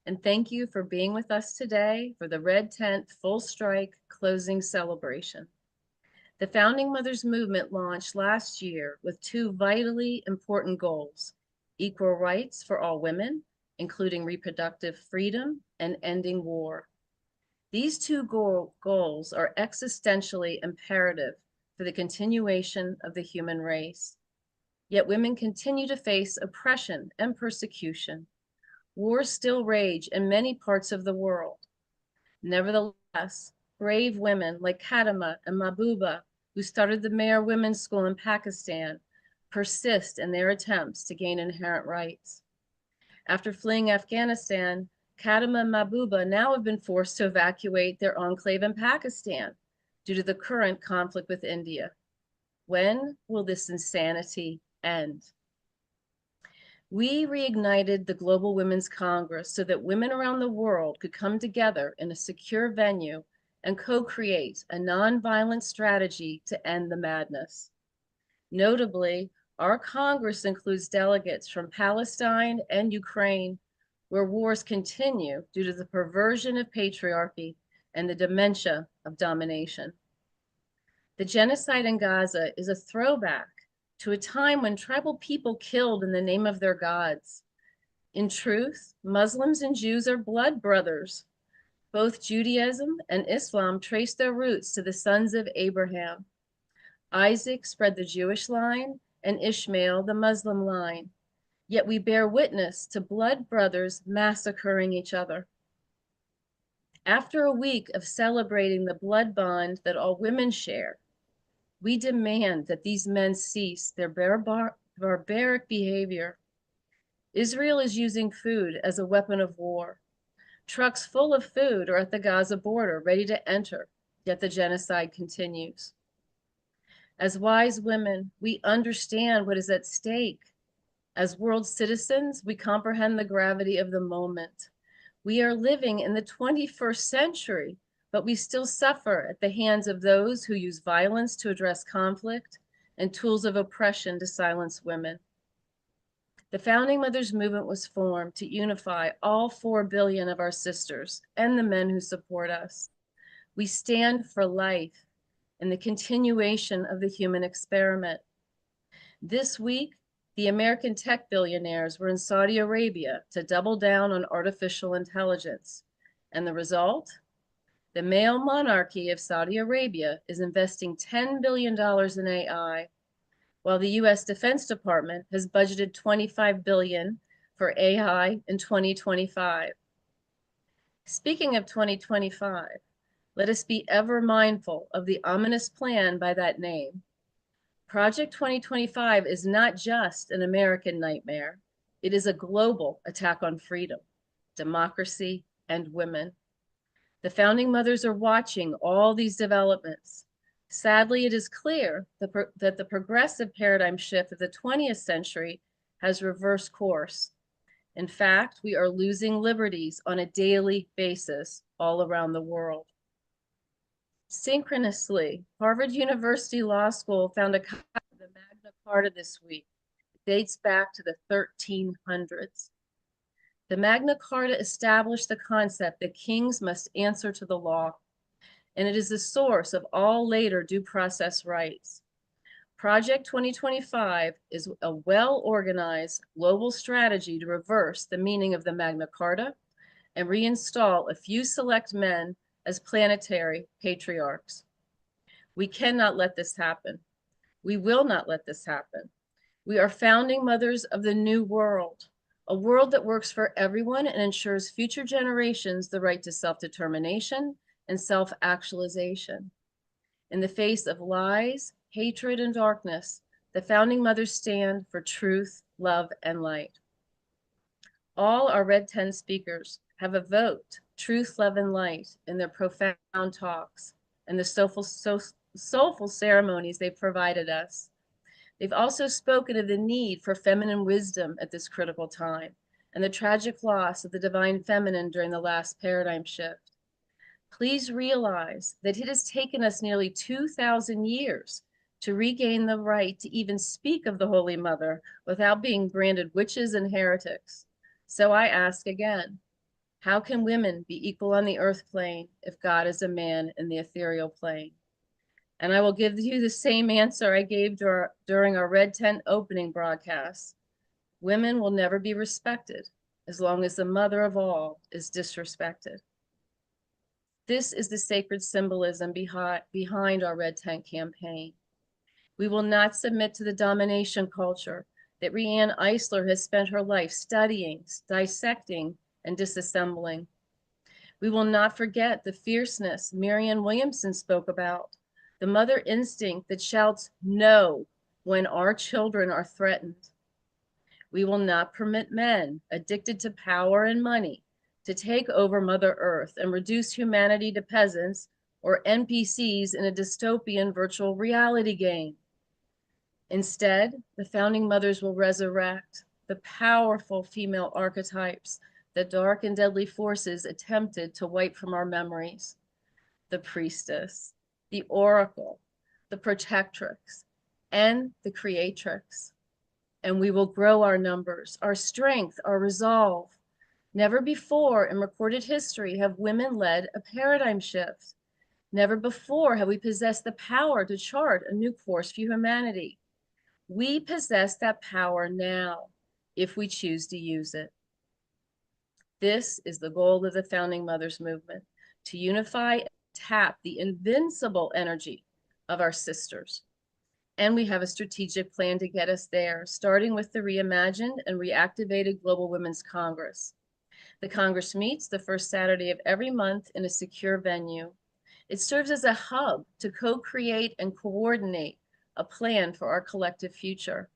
and thank you for being with us today for the Red Tent Full Strike closing celebration. The Founding Mothers movement launched last year with two vitally important goals: equal rights for all women, including reproductive freedom, and ending war. These two goals are existentially imperative for the continuation of the human race. Yet women continue to face oppression and persecution. Wars still rage in many parts of the world. Nevertheless, brave women like Kadama and Mahbuba, who started the Mayor Women's School in Pakistan, persist in their attempts to gain inherent rights. After fleeing Afghanistan, Kadama and Mahbuba now have been forced to evacuate their enclave in Pakistan due to the current conflict with India. When will this insanity end? We reignited the Global Women's Congress so that women around the world could come together in a secure venue and co-create a nonviolent strategy to end the madness. Notably, our Congress includes delegates from Palestine and Ukraine, where wars continue due to the perversion of patriarchy and the dementia of domination. The genocide in Gaza is a throwback to a time when tribal people killed in the name of their gods. In truth, Muslims and Jews are blood brothers. Both Judaism and Islam trace their roots to the sons of Abraham. Isaac spread the Jewish line and Ishmael the Muslim line. Yet we bear witness to blood brothers massacring each other. After a week of celebrating the blood bond that all women share, We demand that these men cease their barbaric behavior. Israel is using food as a weapon of war. Trucks full of food are at the Gaza border, ready to enter, yet the genocide continues. As wise women, we understand what is at stake. As world citizens, we comprehend the gravity of the moment. We are living in the 21st century, but we still suffer at the hands of those who use violence to address conflict and tools of oppression to silence women. The Founding Mothers movement was formed to unify all 4 billion of our sisters and the men who support us. We stand for life and the continuation of the human experiment. This week, the American tech billionaires were in Saudi Arabia to double down on artificial intelligence. And the result? The male monarchy of Saudi Arabia is investing $10 billion in AI, while the US Defense Department has budgeted $25 billion for AI in 2025. Speaking of 2025, let us be ever mindful of the ominous plan by that name. Project 2025 is not just an American nightmare. It is a global attack on freedom, democracy, and women. The Founding Mothers are watching all these developments. Sadly, it is clear that the progressive paradigm shift of the 20th century has reversed course. In fact, we are losing liberties on a daily basis all around the world. Synchronously, Harvard University Law School found a copy of the Magna Carta this week. It dates back to the 1300s. The Magna Carta established the concept that kings must answer to the law, and it is the source of all later due process rights. Project 2025 is a well-organized global strategy to reverse the meaning of the Magna Carta and reinstall a few select men as planetary patriarchs. We cannot let this happen. We will not let this happen. We are founding mothers of the new world, a world that works for everyone and ensures future generations the right to self-determination and self-actualization. In the face of lies, hatred, and darkness, the Founding Mothers stand for truth, love, and light. All our Red 10 speakers have evoked truth, love, and light in their profound talks and the soulful ceremonies they've provided us. They've also spoken of the need for feminine wisdom at this critical time and the tragic loss of the divine feminine during the last paradigm shift. Please realize that it has taken us nearly 2,000 years to regain the right to even speak of the Holy Mother without being branded witches and heretics. So I ask again, how can women be equal on the earth plane if God is a man in the ethereal plane? And I will give you the same answer I gave during our Red Tent opening broadcast. Women will never be respected as long as the mother of all is disrespected. This is the sacred symbolism behind our Red Tent campaign. We will not submit to the domination culture that Rianne Eisler has spent her life studying, dissecting, and disassembling. We will not forget the fierceness Marianne Williamson spoke about, the mother instinct that shouts no when our children are threatened. We will not permit men addicted to power and money to take over Mother Earth and reduce humanity to peasants or NPCs in a dystopian virtual reality game. Instead, the Founding Mothers will resurrect the powerful female archetypes that dark and deadly forces attempted to wipe from our memories. The priestess, the oracle, the protectrix, and the creatrix. And we will grow our numbers, our strength, our resolve. Never before in recorded history have women led a paradigm shift. Never before have we possessed the power to chart a new course for humanity. We possess that power now, if we choose to use it. This is the goal of the Founding Mothers movement, to unify and tap the invincible energy of our sisters. And we have a strategic plan to get us there, starting with the reimagined and reactivated Global Women's Congress. The Congress meets the first Saturday of every month in a secure venue. It serves as a hub to co-create and coordinate a plan for our collective future.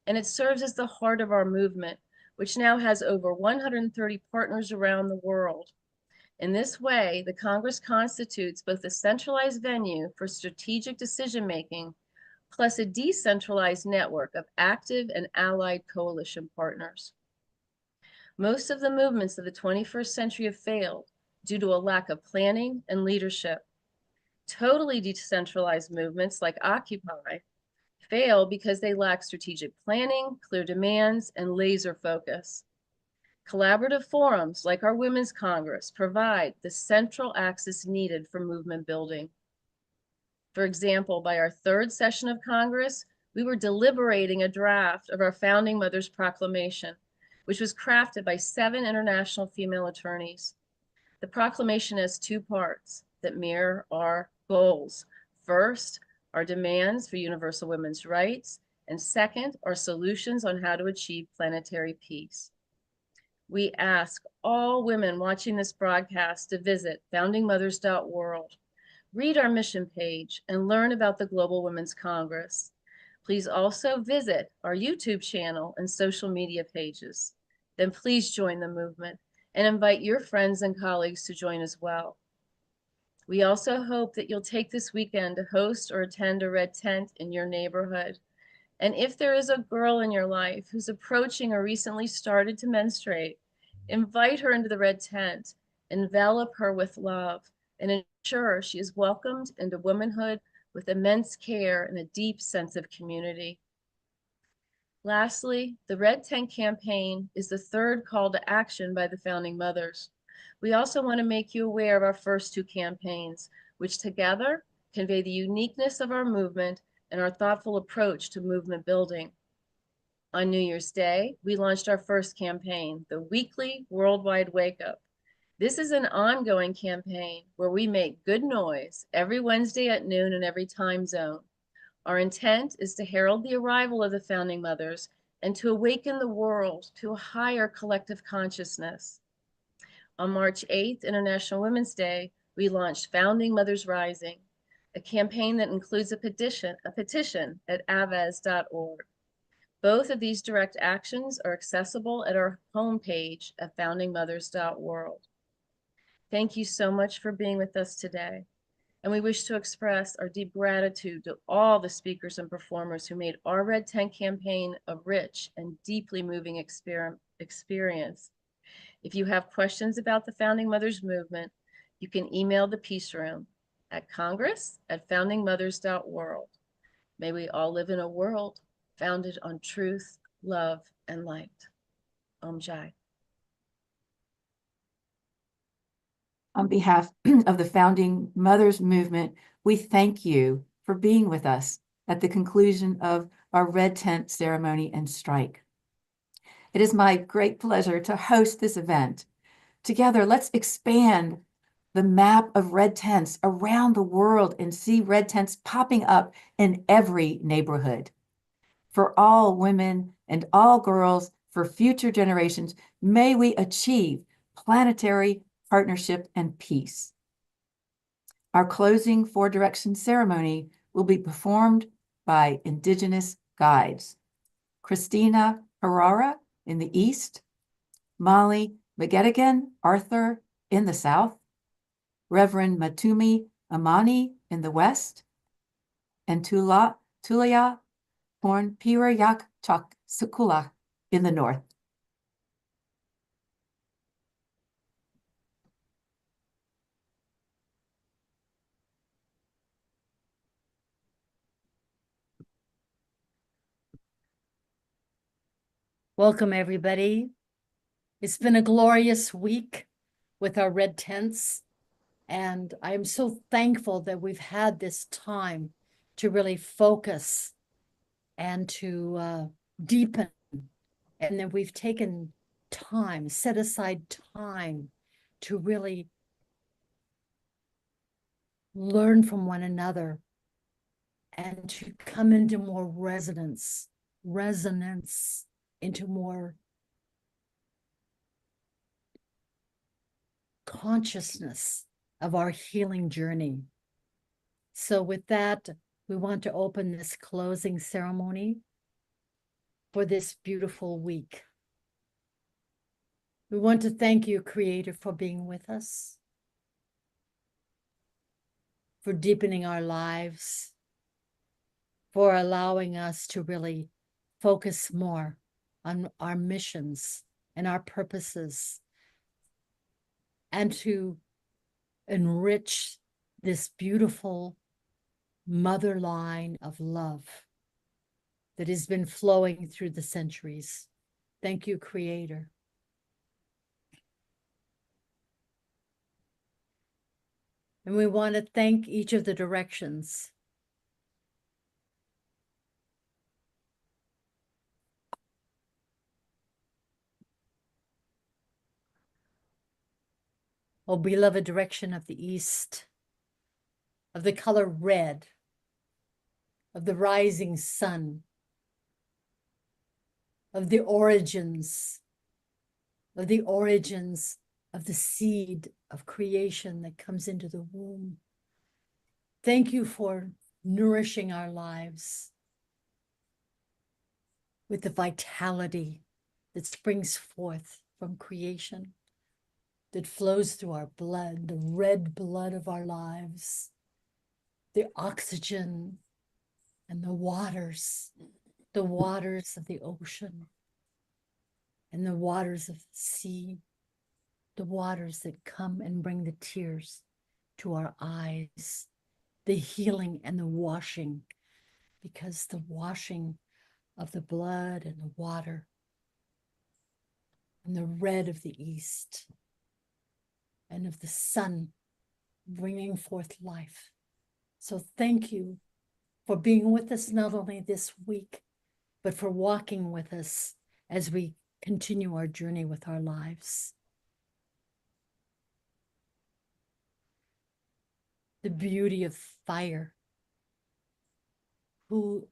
And it serves as the heart of our movement, which now has over 130 partners around the world. In this way, the Congress constitutes both a centralized venue for strategic decision-making, plus a decentralized network of active and allied coalition partners. Most of the movements of the 21st century have failed due to a lack of planning and leadership. Totally decentralized movements like Occupy fail because they lack strategic planning, clear demands, and laser focus. Collaborative forums like our Women's Congress provide the central axis needed for movement building. For example, by our third session of Congress, we were deliberating a draft of our Founding Mothers Proclamation, which was crafted by 7 international female attorneys. The proclamation has 2 parts that mirror our goals. First, our demands for universal women's rights, and second, our solutions on how to achieve planetary peace. We ask all women watching this broadcast to visit foundingmothers.world, read our mission page, and learn about the Global Women's Congress. Please also visit our YouTube channel and social media pages. Then please join the movement and invite your friends and colleagues to join as well. We also hope that you'll take this weekend to host or attend a red tent in your neighborhood. And if there is a girl in your life who's approaching or recently started to menstruate, invite her into the red tent, envelop her with love, and ensure she is welcomed into womanhood with immense care and a deep sense of community. Lastly, the Red Tent campaign is the third call to action by the Founding Mothers. We also want to make you aware of our first 2 campaigns, which together convey the uniqueness of our movement and our thoughtful approach to movement building. On New Year's Day, we launched our first campaign, the weekly Worldwide Wake Up. This is an ongoing campaign where we make good noise every Wednesday at noon in every time zone. Our intent is to herald the arrival of the Founding Mothers and to awaken the world to a higher collective consciousness. On March 8th, International Women's Day, we launched Founding Mothers Rising, a campaign that includes a petition at avaz.org. Both of these direct actions are accessible at our homepage at foundingmothers.world. Thank you so much for being with us today. And we wish to express our deep gratitude to all the speakers and performers who made our Red Tent campaign a rich and deeply moving experience. If you have questions about the Founding Mothers movement, you can email the Peace Room at congress@foundingmothers.world. May we all live in a world founded on truth, love, and light. Om Jai. On behalf of the Founding Mothers movement, we thank you for being with us at the conclusion of our Red Tent ceremony and strike. It is my great pleasure to host this event. Together, let's expand the map of red tents around the world and see red tents popping up in every neighborhood. For all women and all girls, for future generations, may we achieve planetary partnership and peace. Our closing 4 direction ceremony will be performed by Indigenous guides. Christina Herrera in the East, Molly McGettigan Arthur in the South, Reverend Matumi Amani in the West, and Tulaya Porn Pirayak Chak Sukula in the North. Welcome, everybody. It's been a glorious week with our red tents, and I'm so thankful that we've had this time to really focus and to deepen, and that we've taken time, set aside time to really learn from one another and to come into more resonance, into more consciousness of our healing journey. So with that, we want to open this closing ceremony for this beautiful week. We want to thank you, Creator, for being with us, for deepening our lives, for allowing us to really focus more on our missions and our purposes, and to enrich this beautiful mother line of love that has been flowing through the centuries. Thank you, Creator. And we want to thank each of the directions. Oh, beloved direction of the East, of the color red, of the rising sun, of the origins of the seed of creation that comes into the womb. Thank you for nourishing our lives with the vitality that springs forth from creation, that flows through our blood, the red blood of our lives, the oxygen and the waters of the ocean and the waters of the sea, the waters that come and bring the tears to our eyes, the healing and the washing, because the washing of the blood and the water and the red of the East and of the sun bringing forth life. So thank you for being with us not only this week, but for walking with us as we continue our journey with our lives. The beauty of fire, who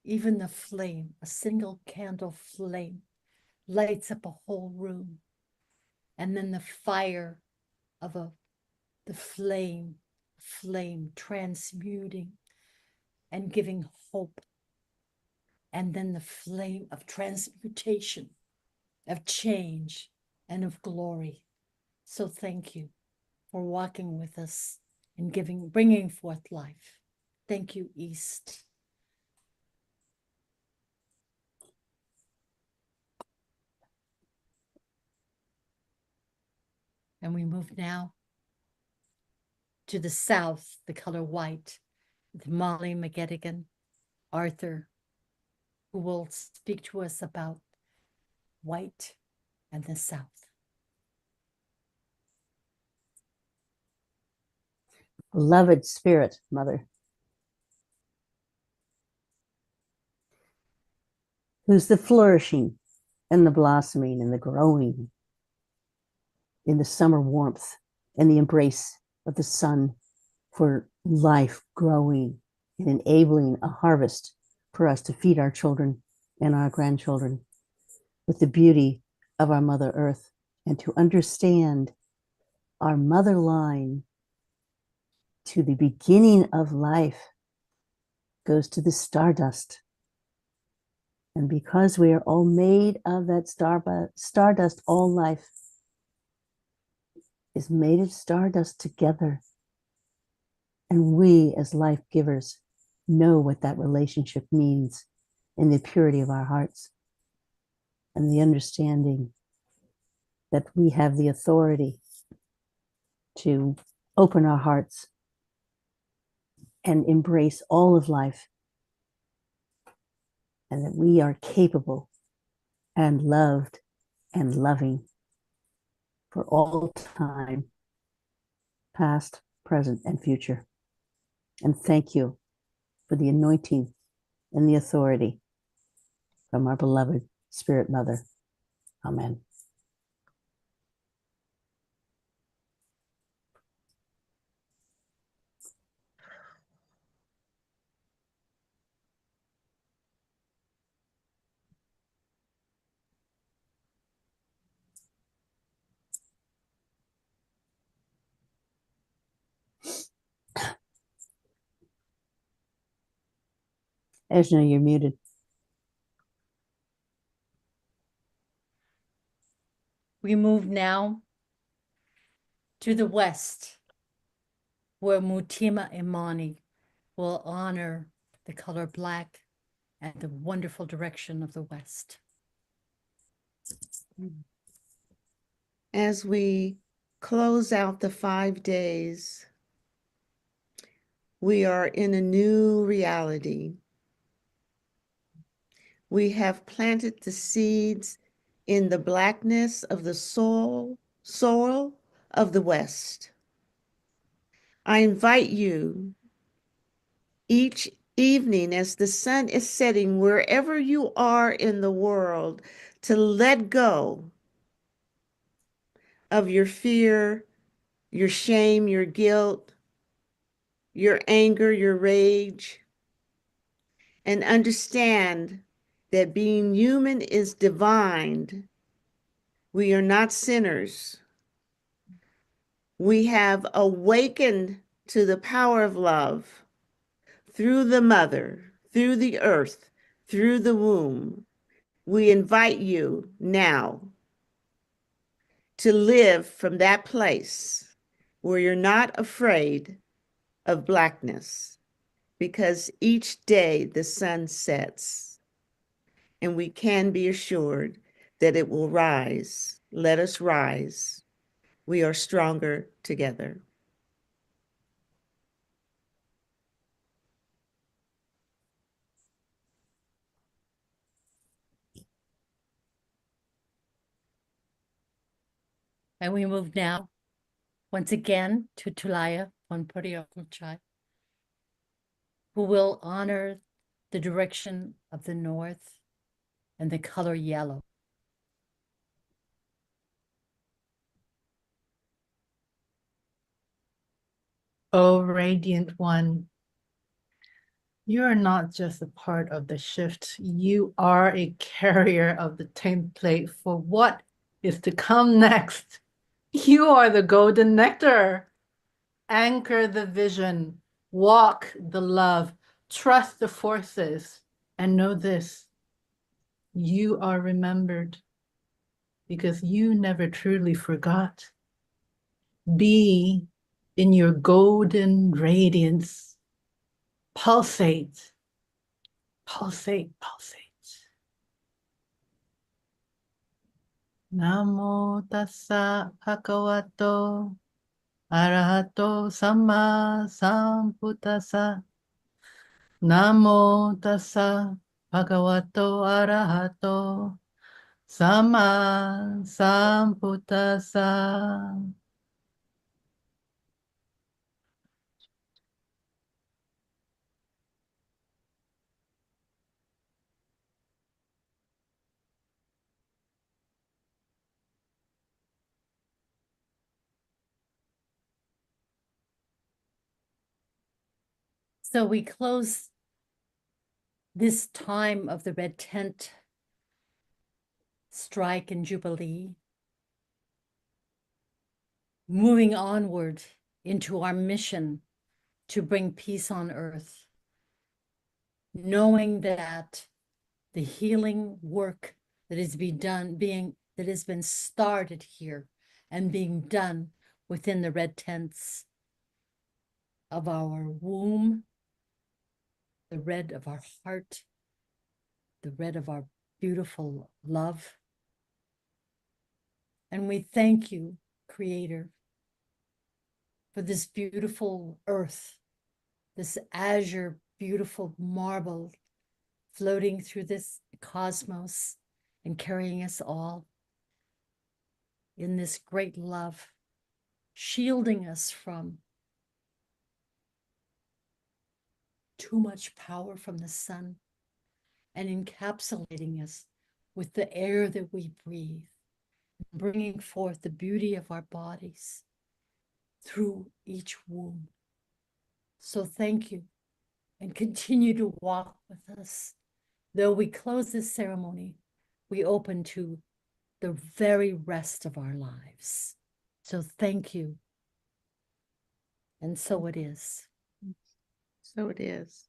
even the flame, a single candle flame, lights up a whole room. And then the fire of the flame transmuting and giving hope. And then the flame of transmutation, of change, and of glory. So thank you for walking with us and bringing forth life. Thank you, East. And we move now to the south, the color white, with Molly McGettigan, Arthur, who will speak to us about white and the south. Beloved Spirit Mother, who's the flourishing and the blossoming and the growing in the summer warmth and the embrace of the sun for life growing and enabling a harvest for us to feed our children and our grandchildren with the beauty of our Mother Earth, and to understand our mother line to the beginning of life goes to the stardust. And because we are all made of that stardust, all life is made of stardust together. And we, as life givers, know what that relationship means in the purity of our hearts and the understanding that we have the authority to open our hearts and embrace all of life, and that we are capable and loved and loving for all time, past, present, and future. And thank you for the anointing and the authority from our beloved Spirit Mother. Amen. Ejna, you're muted. We move now to the west, where Mutima Imani will honor the color black and the wonderful direction of the west. As we close out the 5 days, we are in a new reality. We have planted the seeds in the blackness of the soil of the West. I invite you each evening as the sun is setting, wherever you are in the world, to let go of your fear, your shame, your guilt, your anger, your rage, and understand that being human is divine. We are not sinners. We have awakened to the power of love through the mother, through the earth, through the womb. We invite you now to live from that place where you're not afraid of blackness, because each day the sun sets and we can be assured that it will rise. Let us rise. We are stronger together. And we move now, once again, to Tulaya Ponporiokchai, who will honor the direction of the north and the color yellow. O Radiant One, you are not just a part of the shift. You are a carrier of the template for what is to come next. You are the golden nectar. Anchor the vision, walk the love, trust the forces, and know this: you are remembered because you never truly forgot. Be in your golden radiance. Pulsate, pulsate, pulsate. Namo tassa bhagavato arahato samma sambuddhassa. Namo tassa bhagavato arahato samma sambuddhassa. So we close this time of the red tent strike and jubilee, moving onward into our mission to bring peace on earth, knowing that the healing work that has been started here and being done within the red tents of our womb, the red of our heart, the red of our beautiful love. And we thank you, Creator, for this beautiful earth, this azure, beautiful marble floating through this cosmos and carrying us all in this great love, shielding us from too much power from the sun and encapsulating us with the air that we breathe, bringing forth the beauty of our bodies through each womb. So thank you, and continue to walk with us. Though we close this ceremony, we open to the very rest of our lives. So thank you. And so it is. So it is.